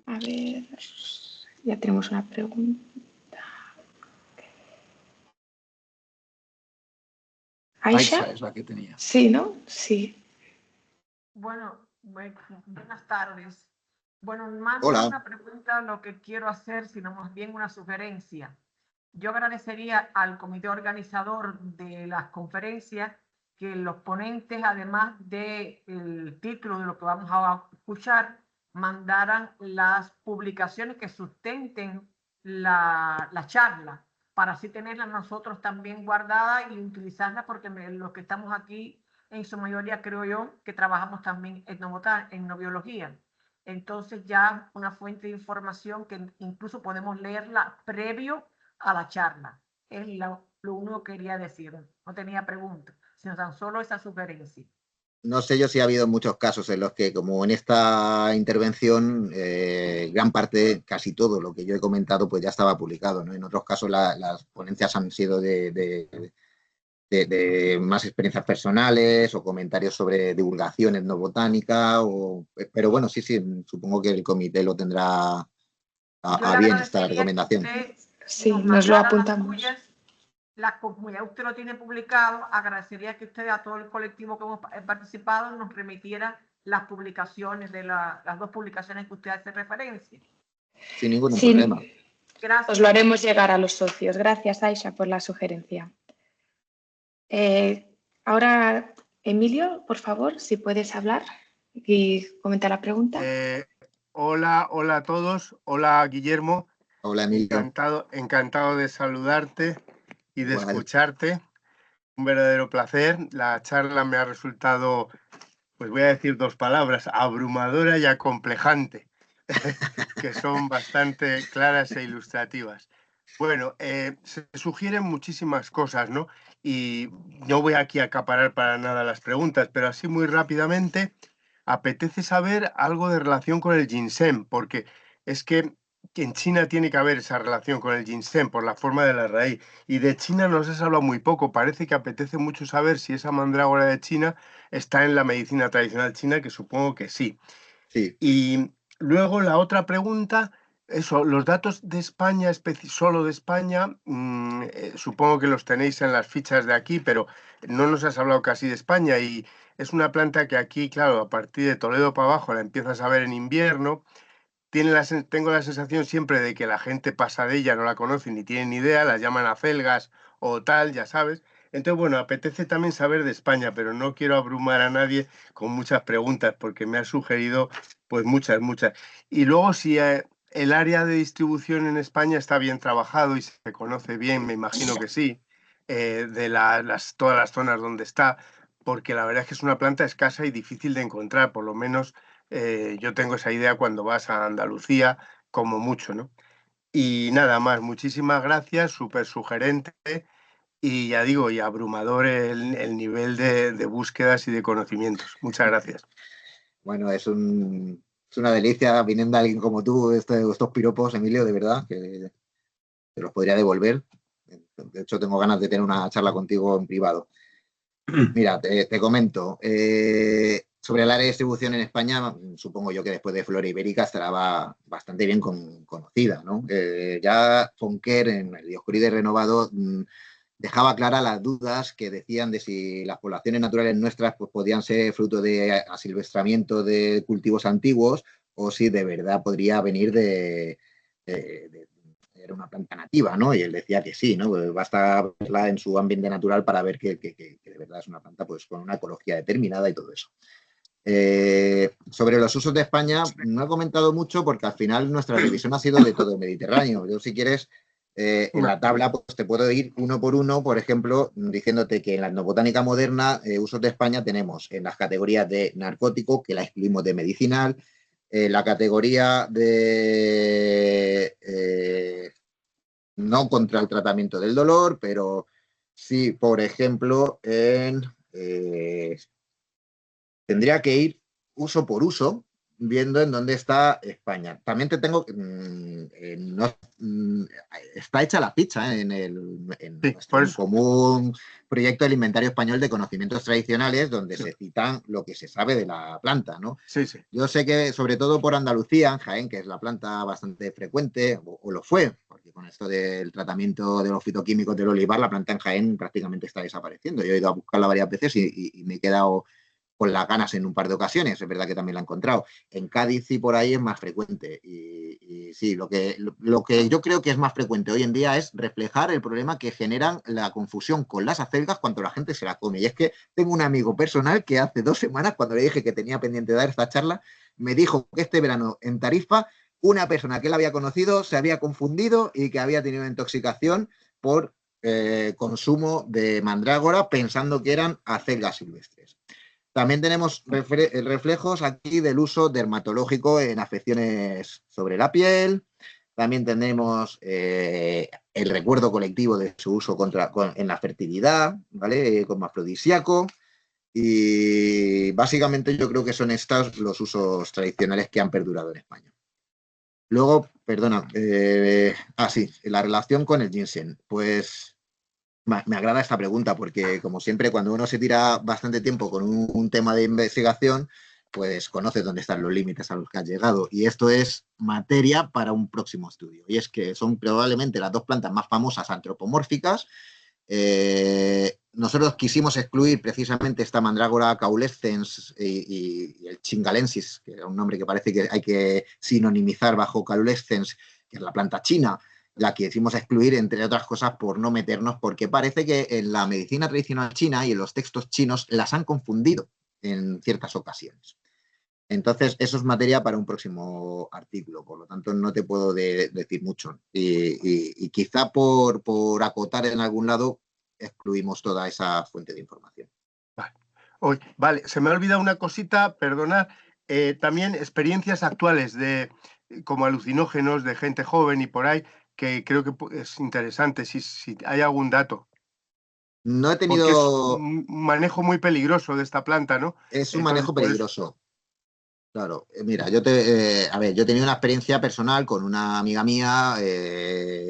Speaker 1: A ver, ya tenemos una pregunta. ¿Aisha?
Speaker 3: Aisha es la que tenía.
Speaker 1: Sí, ¿no? Sí.
Speaker 4: Bueno, buenas tardes. Bueno, más no es
Speaker 2: Hola.
Speaker 4: una pregunta lo que quiero hacer, sino más bien una sugerencia. Yo agradecería al comité organizador de las conferencias que los ponentes, además del título de lo que vamos a escuchar, mandaran las publicaciones que sustenten la charla, para así tenerla nosotros también guardada y utilizarla, porque los que estamos aquí, en su mayoría creo yo, que trabajamos también en etnobiología. Entonces ya una fuente de información que incluso podemos leerla previo a la charla. Es lo único que quería decir. No tenía preguntas, sino tan solo esa sugerencia.
Speaker 2: No sé yo si ha habido muchos casos en los que, como en esta intervención, gran parte, casi todo lo que yo he comentado, pues ya estaba publicado, ¿no? En otros casos las ponencias han sido de más experiencias personales o comentarios sobre divulgación etnobotánica, pero bueno, sí, supongo que el comité lo tendrá a bien esta recomendación.
Speaker 1: Sí, nos lo apuntamos.
Speaker 4: Como ya usted lo tiene publicado, agradecería que usted, a todo el colectivo que hemos participado, nos remitiera las publicaciones de las dos publicaciones que usted hace referencia.
Speaker 2: Sin ningún problema.
Speaker 4: Gracias.
Speaker 1: Os lo haremos llegar a los socios. Gracias, Aisha, por la sugerencia. Ahora, Emilio, por favor, si puedes hablar y comentar la pregunta.
Speaker 5: Hola a todos. Hola, Guillermo.
Speaker 2: Hola, Emilio.
Speaker 5: Encantado de saludarte y de escucharte. Un verdadero placer. La charla me ha resultado, pues voy a decir dos palabras, abrumadora y acomplejante, que son bastante claras e ilustrativas. Bueno, se sugieren muchísimas cosas, ¿no? Y no voy aquí a acaparar para nada las preguntas, pero así muy rápidamente apetece saber algo de relación con el ginseng, porque es que en China tiene que haber esa relación con el ginseng por la forma de la raíz. Y de China nos has hablado muy poco. Parece que apetece mucho saber si esa mandrágora de China está en la medicina tradicional china, que supongo que sí.
Speaker 2: Sí.
Speaker 5: Y luego la otra pregunta, eso, los datos de España, solo de España, supongo que los tenéis en las fichas de aquí, pero no nos has hablado casi de España, y es una planta que aquí, claro, a partir de Toledo para abajo la empiezas a ver en invierno. Tengo la sensación siempre de que la gente pasa de ella, no la conoce ni tiene ni idea, las llaman acelgas o tal, ya sabes. Entonces, bueno, apetece también saber de España, pero no quiero abrumar a nadie con muchas preguntas, porque me ha sugerido pues muchas. Y luego, si el área de distribución en España está bien trabajado y se conoce bien, me imagino que sí, de todas las zonas donde está, porque la verdad es que es una planta escasa y difícil de encontrar, por lo menos yo tengo esa idea cuando vas a Andalucía, como mucho, ¿no? Y nada más, muchísimas gracias, súper sugerente, y ya digo, y abrumador el nivel de búsquedas y de conocimientos. Muchas gracias.
Speaker 2: Bueno, es una delicia viniendo alguien como tú, estos piropos, Emilio, de verdad, que te los podría devolver. De hecho, tengo ganas de tener una charla contigo en privado. Mira, te comento. Sobre el área de distribución en España, supongo yo que después de Flora Ibérica estará bastante bien conocida, ¿no? Ya Fonquer, en el Dioscorides renovado, dejaba claras las dudas que decían de si las poblaciones naturales nuestras pues, podían ser fruto de asilvestramiento de cultivos antiguos o si de verdad podría venir era una planta nativa, ¿no? Y él decía que sí, ¿no? Pues basta verla en su ambiente natural para ver que de verdad es una planta pues, con una ecología determinada y todo eso. Sobre los usos de España, no he comentado mucho porque al final nuestra revisión ha sido de todo el Mediterráneo. Yo, si quieres, En la tabla pues, te puedo ir uno por uno, por ejemplo, diciéndote que en la etnobotánica moderna, usos de España, tenemos en las categorías de narcótico, que la excluimos de medicinal, la categoría de no contra el tratamiento del dolor, pero sí, por ejemplo, tendría que ir uso por uso, viendo en dónde está España. También te tengo, está hecha la ficha en
Speaker 5: Sí,
Speaker 2: nuestro común proyecto alimentario español de conocimientos tradicionales, donde
Speaker 5: sí,
Speaker 2: se citan lo que se sabe de la planta, ¿no?
Speaker 5: Sí, sí.
Speaker 2: Yo sé que, sobre todo por Andalucía, en Jaén, que es la planta bastante frecuente, o lo fue, porque con esto del tratamiento de los fitoquímicos del olivar, la planta en Jaén prácticamente está desapareciendo. Yo he ido a buscarla varias veces y me he quedado con las ganas en un par de ocasiones, es verdad que también la he encontrado. En Cádiz y por ahí es más frecuente. Y sí, lo que yo creo que es más frecuente hoy en día es reflejar el problema que generan la confusión con las acelgas cuando la gente se la come. Y es que tengo un amigo personal que hace 2 semanas, cuando le dije que tenía pendiente de dar esta charla, me dijo que este verano en Tarifa una persona que él había conocido se había confundido y que había tenido una intoxicación por consumo de mandrágora pensando que eran acelgas silvestres. También tenemos reflejos aquí del uso dermatológico en afecciones sobre la piel. También tenemos el recuerdo colectivo de su uso en la fertilidad, ¿vale? Como afrodisíaco. Y básicamente yo creo que son estos los usos tradicionales que han perdurado en España. Luego, perdona, sí, la relación con el ginseng. Pues me agrada esta pregunta porque, como siempre, cuando uno se tira bastante tiempo con un tema de investigación, pues conoces dónde están los límites a los que has llegado. Y esto es materia para un próximo estudio. Y es que son probablemente las 2 plantas más famosas antropomórficas. Nosotros quisimos excluir precisamente esta mandrágora caulescens y el chingalensis, que era un nombre que parece que hay que sinonimizar bajo caulescens, que es la planta china. La que quisimos excluir, entre otras cosas, por no meternos, porque parece que en la medicina tradicional china y en los textos chinos las han confundido en ciertas ocasiones. Entonces, eso es materia para un próximo artículo, por lo tanto, no te puedo decir mucho. Y quizá por acotar en algún lado, excluimos toda esa fuente de información.
Speaker 5: Vale, se me ha olvidado una cosita, perdonad. También experiencias actuales como alucinógenos de gente joven y por ahí, que creo que es interesante si hay algún dato.
Speaker 2: No he
Speaker 5: Porque es
Speaker 2: tenido.
Speaker 5: un manejo muy peligroso de esta planta, ¿no?
Speaker 2: Es un
Speaker 5: Entonces,
Speaker 2: manejo peligroso. Claro, mira, yo he tenido una experiencia personal con una amiga mía,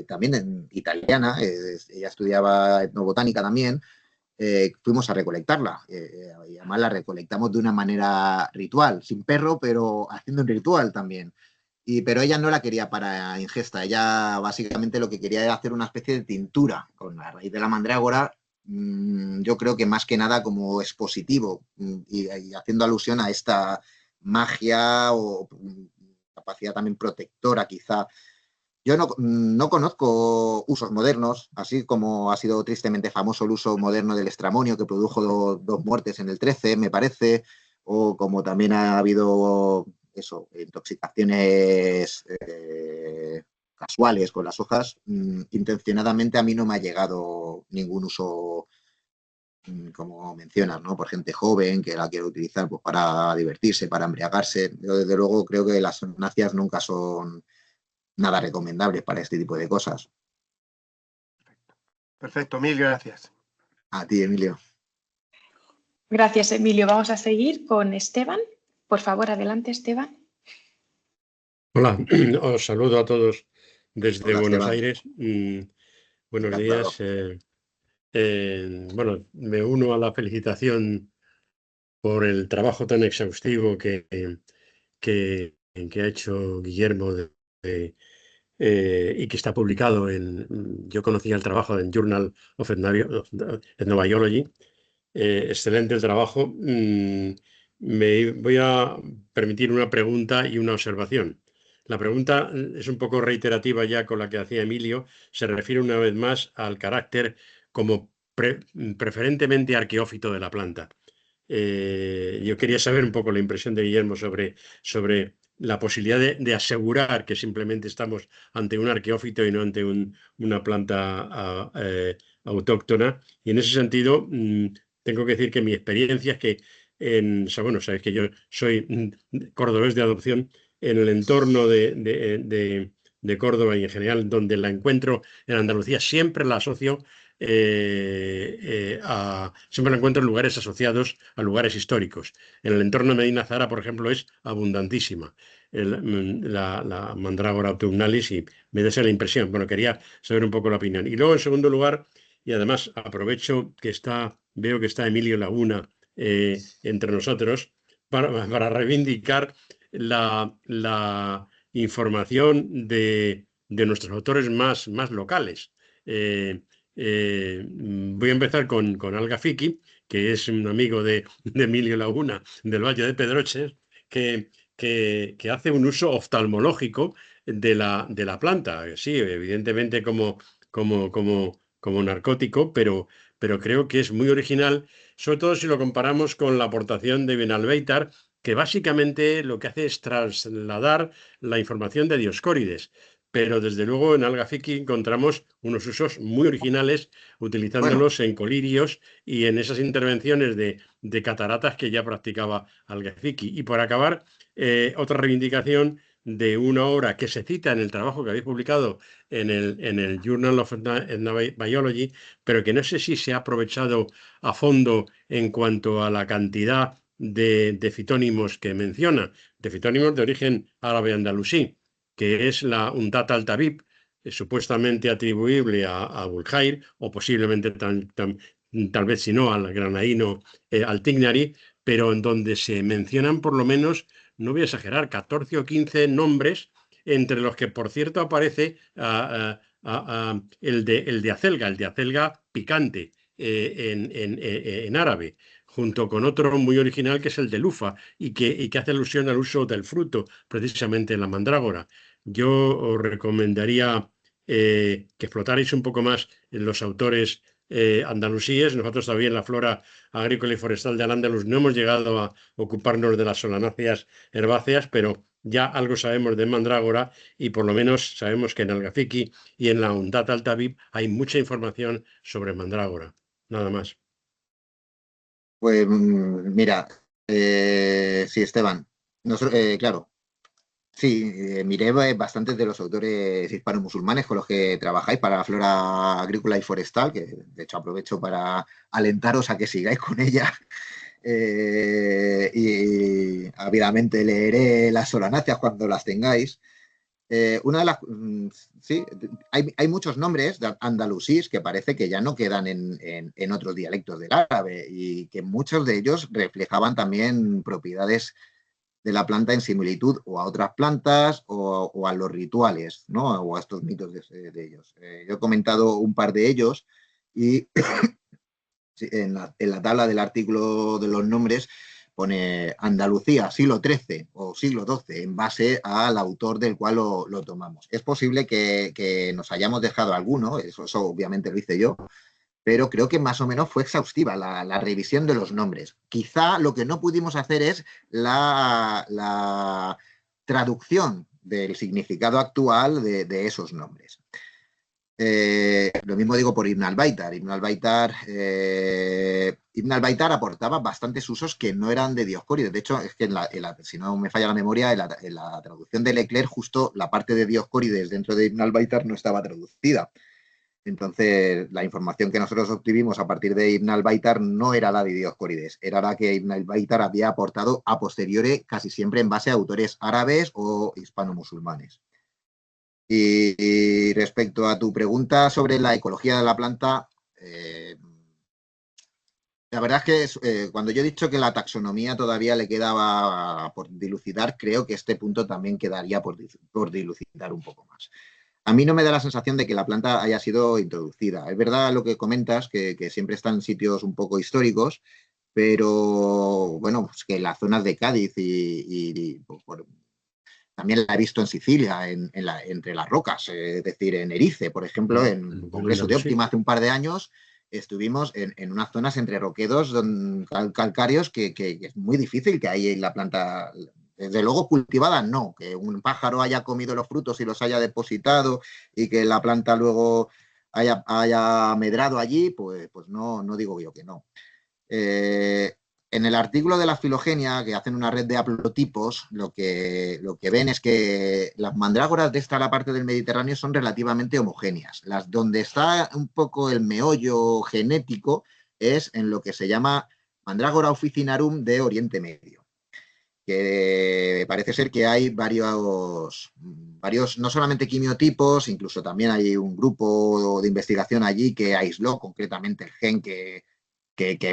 Speaker 2: también italiana, ella estudiaba etnobotánica también, fuimos a recolectarla, y además la recolectamos de una manera ritual, sin perro, pero haciendo un ritual también. Pero ella no la quería para ingesta, ella básicamente lo que quería era hacer una especie de tintura con la raíz de la mandrágora, yo creo que más que nada como expositivo, y haciendo alusión a esta magia o capacidad también protectora quizá. Yo no conozco usos modernos, así como ha sido tristemente famoso el uso moderno del estramonio, que produjo 2 muertes en el 13, me parece, o como también ha habido intoxicaciones casuales con las hojas. Intencionadamente a mí no me ha llegado ningún uso, como mencionas, ¿no? Por gente joven que la quiere utilizar pues, para divertirse, para embriagarse. Yo, desde luego, creo que las sonáceas nunca son nada recomendables para este tipo de cosas.
Speaker 5: Perfecto, mil gracias.
Speaker 2: A ti, Emilio.
Speaker 1: Gracias, Emilio. Vamos a seguir con Esteban. Por favor, adelante, Esteban.
Speaker 3: Hola, os saludo a todos desde
Speaker 2: Hola,
Speaker 3: Buenos
Speaker 2: Esteban.
Speaker 3: Aires. Buenos
Speaker 2: Encantado.
Speaker 3: días. Bueno, me uno a la felicitación por el trabajo tan exhaustivo que ha hecho Guillermo y que está publicado yo conocía el trabajo en Journal of Ethnobiology. Excelente el trabajo. Me voy a permitir una pregunta y una observación. La pregunta es un poco reiterativa ya con la que hacía Emilio. Se refiere una vez más al carácter como preferentemente arqueófito de la planta. Yo quería saber un poco la impresión de Guillermo sobre la posibilidad de asegurar que simplemente estamos ante un arqueófito y no ante una planta autóctona. Y en ese sentido, tengo que decir que mi experiencia es que, bueno, sabéis que yo soy cordobés de adopción, en el entorno de Córdoba y en general, donde la encuentro en Andalucía, siempre la asocio siempre la encuentro en lugares asociados a lugares históricos. En el entorno de Medina Zahara, por ejemplo, es abundantísima la mandrágora autumnalis y me da esa la impresión. Bueno, quería saber un poco la opinión. Y luego, en segundo lugar, y además aprovecho que veo que está Emilio Laguna entre nosotros para reivindicar la información de nuestros autores más locales. Voy a empezar con Alga Fiki, que es un amigo de Emilio Laguna del Valle de Pedroches, que hace un uso oftalmológico de la planta. Sí, evidentemente como narcótico, pero creo que es muy original, sobre todo si lo comparamos con la aportación de Benalbeitar, que básicamente lo que hace es trasladar la información de Dioscórides. Pero desde luego en Alga Fiki encontramos unos usos muy originales, utilizándolos en colirios y en esas intervenciones de cataratas que ya practicaba Alga Fiki. Y por acabar, otra reivindicación de una obra que se cita en el trabajo que habéis publicado en el Journal of Ethnobiology, pero que no sé si se ha aprovechado a fondo en cuanto a la cantidad de fitónimos que menciona, de fitónimos de origen árabe andalusí, que es la Untat al-Tabib, supuestamente atribuible a Buljair, o posiblemente tal vez si no al granaíno Al-Tignari, pero en donde se mencionan por lo menos, no voy a exagerar, 14 o 15 nombres, entre los que, por cierto, aparece el de acelga picante en árabe, junto con otro muy original que es el de lufa y que hace alusión al uso del fruto, precisamente en la mandrágora. Yo os recomendaría que explotarais un poco más en los autores andalusíes. Nosotros todavía en la flora agrícola y forestal de Al-Ándalus no hemos llegado a ocuparnos de las solanáceas herbáceas, pero ya algo sabemos de mandrágora y por lo menos sabemos que en Alga Fiki y en la Undat al-Tabib hay mucha información sobre mandrágora. Nada más.
Speaker 2: Pues mira, sí, Esteban, claro, sí, miré bastantes de los autores hispano-musulmanes con los que trabajáis para la flora agrícola y forestal, que de hecho aprovecho para alentaros a que sigáis con ella. Y ávidamente leeré las solanáceas cuando las tengáis. Una de las, sí, hay muchos nombres de andalusíes que parece que ya no quedan en otros dialectos del árabe y que muchos de ellos reflejaban también propiedades de la planta en similitud o a otras plantas o a los rituales, ¿no? O a estos mitos de ellos. Yo he comentado un par de ellos y en la tabla del artículo de los nombres pone Andalucía, siglo XIII o siglo XII, en base al autor del cual lo tomamos. Es posible que nos hayamos dejado alguno, eso obviamente lo hice yo, pero creo que más o menos fue exhaustiva la revisión de los nombres. Quizá lo que no pudimos hacer es la traducción del significado actual de esos nombres. Lo mismo digo por Ibn al-Baitar. Ibn al-Baitar aportaba bastantes usos que no eran de Dioscórides. De hecho, es que si no me falla la memoria, en la traducción de Leclerc, justo la parte de Dioscórides dentro de Ibn al-Baitar no estaba traducida. Entonces, la información que nosotros obtuvimos a partir de Ibn al-Baitar no era la de Dioscórides, era la que Ibn al-Baitar había aportado a posteriori, casi siempre en base a autores árabes o hispano-musulmanes. Y respecto a tu pregunta sobre la ecología de la planta, la verdad es que cuando yo he dicho que la taxonomía todavía le quedaba por dilucidar, creo que este punto también quedaría por dilucidar un poco más. A mí no me da la sensación de que la planta haya sido introducida. Es verdad lo que comentas, que siempre están en sitios un poco históricos, pero bueno, pues que en las zonas de Cádiz también la he visto en Sicilia, entre las rocas, es decir, en Erice, por ejemplo, en un congreso de Óptima hace un par de años, estuvimos en unas zonas entre roquedos calcáreos que es muy difícil que ahí la planta Desde luego cultivadas no, que un pájaro haya comido los frutos y los haya depositado y que la planta luego haya medrado allí, pues no digo yo que no. En el artículo de la filogenia, que hacen una red de haplotipos, lo que ven es que las mandrágoras de esta la parte del Mediterráneo son relativamente homogéneas. Las donde está un poco el meollo genético es en lo que se llama Mandrágora officinarum de Oriente Medio, que parece ser que hay varios, no solamente quimiotipos, incluso también hay un grupo de investigación allí que aisló concretamente el gen que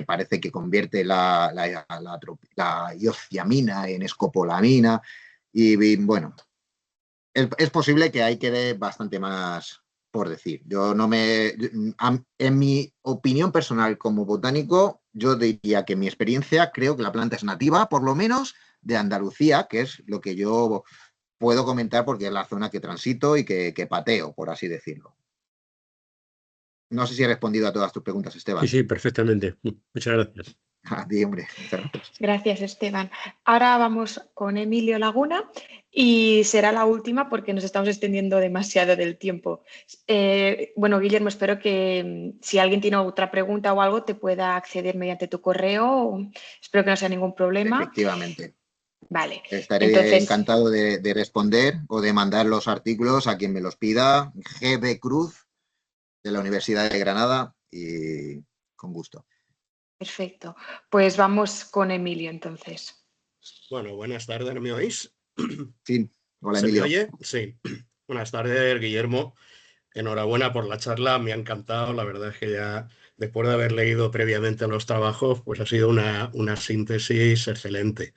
Speaker 2: parece que convierte la iosciamina en escopolamina. Y bueno, es posible que ahí quede bastante más por decir. En mi opinión personal como botánico, yo diría que en mi experiencia creo que la planta es nativa, por lo menos de Andalucía, que es lo que yo puedo comentar porque es la zona que transito y que pateo, por así decirlo. No sé si he respondido a todas tus preguntas, Esteban.
Speaker 3: Sí, perfectamente. Muchas gracias.
Speaker 2: A ti, hombre. Muchas gracias.
Speaker 1: Gracias, Esteban. Ahora vamos con Emilio Laguna y será la última porque nos estamos extendiendo demasiado del tiempo. Bueno, Guillermo, espero que si alguien tiene otra pregunta o algo te pueda acceder mediante tu correo. Espero que no sea ningún problema.
Speaker 2: Efectivamente.
Speaker 1: Vale.
Speaker 2: Estaré encantado de responder o de mandar los artículos a quien me los pida. GB Cruz, de la Universidad de Granada, y con gusto.
Speaker 1: Perfecto. Pues vamos con Emilio entonces.
Speaker 3: Bueno, buenas tardes, ¿me oís?
Speaker 2: Sí, hola
Speaker 3: ¿Se
Speaker 2: Emilio.
Speaker 3: me oye? Sí. Buenas tardes, Guillermo. Enhorabuena por la charla, me ha encantado. La verdad es que ya después de haber leído previamente los trabajos, pues ha sido una síntesis excelente.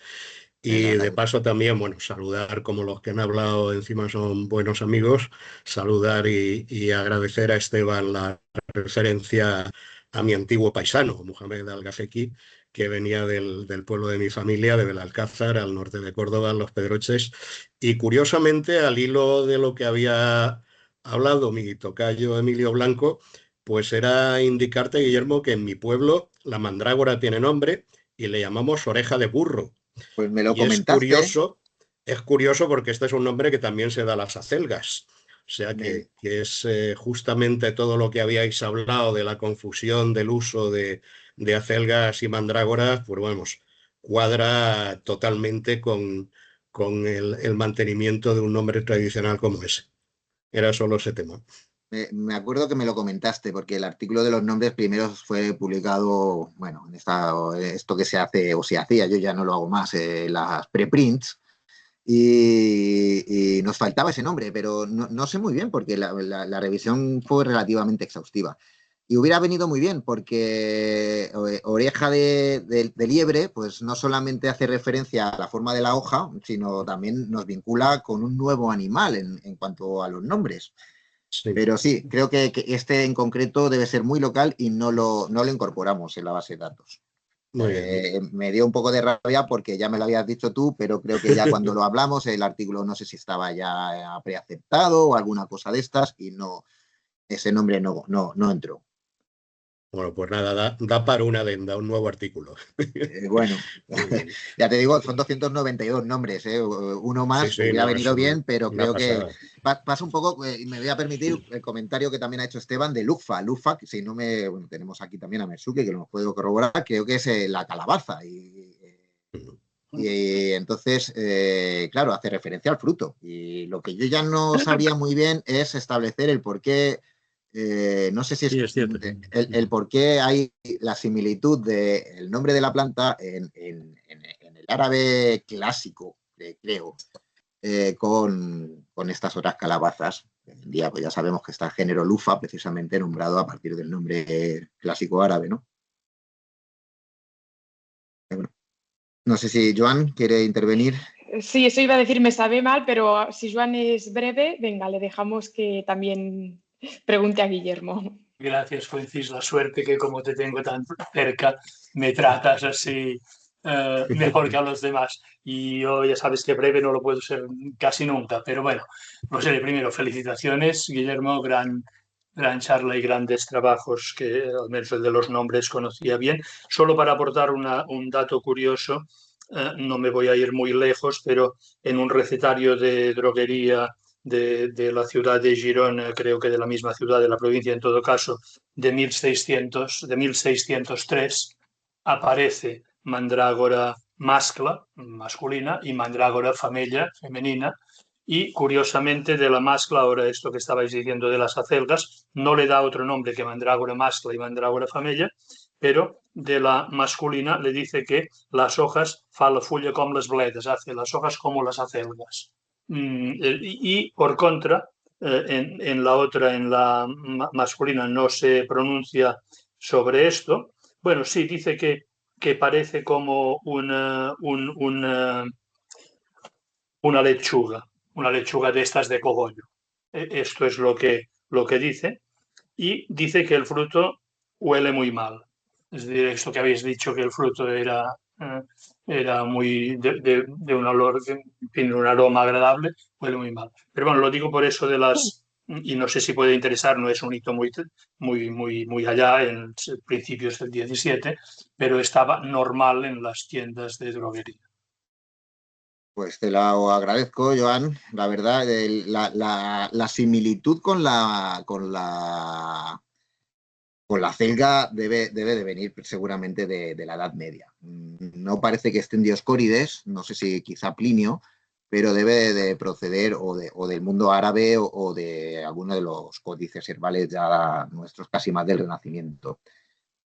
Speaker 3: Y de paso también, bueno, saludar, como los que han hablado encima son buenos amigos, saludar y agradecer a Esteban la referencia a mi antiguo paisano, Mohamed Al-Gafeki, que venía del pueblo de mi familia, de Belalcázar, al norte de Córdoba, en Los Pedroches. Y curiosamente, al hilo de lo que había hablado mi tocayo Emilio Blanco, pues era indicarte, Guillermo, que en mi pueblo la mandrágora tiene nombre y le llamamos oreja de burro.
Speaker 2: Pues me lo
Speaker 3: Y
Speaker 2: comentaste.
Speaker 3: es curioso porque este es un nombre que también se da a las acelgas. O sea que es justamente todo lo que habíais hablado de la confusión del uso de acelgas y mandrágoras, pues vamos, cuadra totalmente con el mantenimiento de un nombre tradicional como ese. Era solo ese tema.
Speaker 2: Me acuerdo que me lo comentaste, porque el artículo de los nombres primero fue publicado, bueno, en esto que se hace o se hacía, yo ya no lo hago más, las preprints, y nos faltaba ese nombre, pero no sé muy bien, porque la revisión fue relativamente exhaustiva. Y hubiera venido muy bien, porque oreja de liebre, pues no solamente hace referencia a la forma de la hoja, sino también nos vincula con un nuevo animal en cuanto a los nombres.
Speaker 3: Sí.
Speaker 2: Pero sí, creo que este en concreto debe ser muy local y no lo incorporamos en la base de datos.
Speaker 3: Muy bien.
Speaker 2: Me dio un poco de rabia porque ya me lo habías dicho tú, pero creo que ya cuando lo hablamos, el artículo no sé si estaba ya preaceptado o alguna cosa de estas y ese nombre no entró.
Speaker 3: Bueno, pues nada, da para una adenda, un nuevo artículo.
Speaker 2: Bueno, ya te digo, son 292 nombres, uno más hubiera venido bien, pero creo que pasa un poco, me voy a permitir el comentario que también ha hecho Esteban de Lufa, que si no bueno, tenemos aquí también a Mersuke, que lo puedo corroborar, creo que es la calabaza, y entonces, claro, hace referencia al fruto, y lo que yo ya no sabría muy bien es establecer el por qué. No sé si es
Speaker 3: cierto.
Speaker 2: El por qué hay la similitud del nombre de la planta en el árabe clásico, creo, con estas otras calabazas. Hoy en día pues ya sabemos que está el género lufa, precisamente nombrado a partir del nombre clásico árabe, ¿no? Bueno, no sé si Joan quiere intervenir.
Speaker 1: Sí, eso iba a decir, me sabe mal, pero si Joan es breve, venga, le dejamos que también pregunte a Guillermo.
Speaker 6: Gracias, Francis. La suerte que como te tengo tan cerca, me tratas así mejor que a los demás. Y yo ya sabes que breve no lo puedo ser casi nunca, pero bueno, no sé, primero, felicitaciones, Guillermo, gran charla y grandes trabajos que al menos el de los nombres conocía bien. Solo para aportar un dato curioso, no me voy a ir muy lejos, pero en un recetario de droguería de la ciudad de Girona, creo que de la misma ciudad de la provincia en todo caso, de 1603, aparece mandrágora masculina, y mandrágora femella, femenina, y curiosamente de la mascla, ahora esto que estabais diciendo de las acelgas, no le da otro nombre que mandrágora mascla y mandrágora femella, pero de la masculina le dice que las hojas fa la fulla com les bledes, hace las hojas como las acelgas. Y por contra, en la otra, en la masculina, no se pronuncia sobre esto. Bueno, sí, dice que parece como una lechuga de estas de cogollo. Esto es lo que dice. Y dice que el fruto huele muy mal. Es decir, esto que habéis dicho, que el fruto era muy de un olor, de un aroma agradable, huele muy mal. Pero bueno, lo digo por eso de las, y no sé si puede interesar, no es un hito muy allá, en principios del 17, pero estaba normal en las tiendas de droguería.
Speaker 2: Pues te lo agradezco, Joan. La verdad, la similitud con la celga debe de venir seguramente de la Edad Media. No parece que esté en Dioscórides, no sé si quizá Plinio, pero debe de proceder o del mundo árabe o de alguno de los códices herbales ya nuestros, casi más del Renacimiento.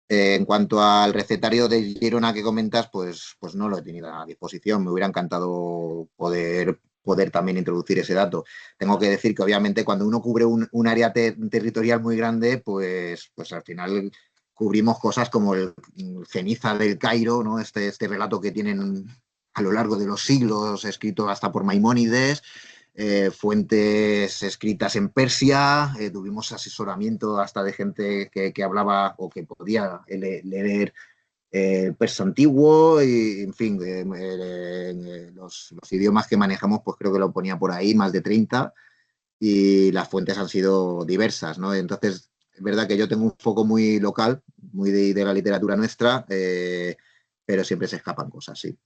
Speaker 2: En cuanto al recetario de Girona que comentas, pues no lo he tenido a disposición. Me hubiera encantado poder también introducir ese dato. Tengo que decir que obviamente cuando uno cubre un área territorial muy grande, pues al final cubrimos cosas como el Ceniza del Cairo, ¿no? Este relato que tienen a lo largo de los siglos, escrito hasta por Maimónides, fuentes escritas en Persia, tuvimos asesoramiento hasta de gente que hablaba o que podía leer persa antiguo, y en fin, los idiomas que manejamos, pues creo que lo ponía por ahí, más de 30, y las fuentes han sido diversas, ¿no? Entonces, es verdad que yo tengo un foco muy local, muy de la literatura nuestra, pero siempre se escapan cosas, sí.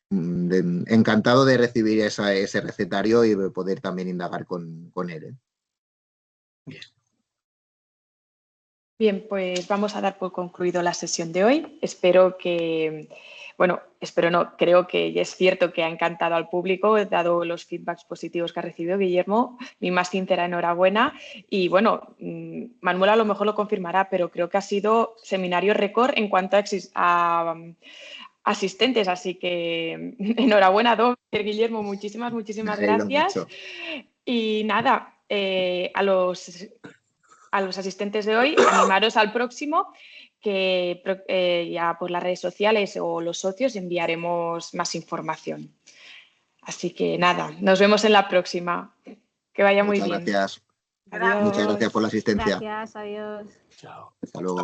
Speaker 2: Encantado de recibir ese recetario y poder también indagar con él.
Speaker 6: Bien.
Speaker 1: Bien, pues vamos a dar por concluido la sesión de hoy. Espero que, bueno, espero no, creo que ya es cierto que ha encantado al público, dado los feedbacks positivos que ha recibido Guillermo. Mi más sincera enhorabuena. Y bueno, Manuel a lo mejor lo confirmará, pero creo que ha sido seminario récord en cuanto a asistentes, así que enhorabuena, don Guillermo, muchísimas gracias.
Speaker 2: Mucho.
Speaker 1: Y nada, a los asistentes de hoy, animaros al próximo, que ya por las redes sociales o los socios enviaremos más información. Así que nada, nos vemos en la próxima. Que vaya muy bien.
Speaker 2: Gracias.
Speaker 1: Adiós.
Speaker 2: Muchas gracias por la asistencia.
Speaker 7: Gracias, adiós.
Speaker 6: Chao.
Speaker 2: Hasta luego.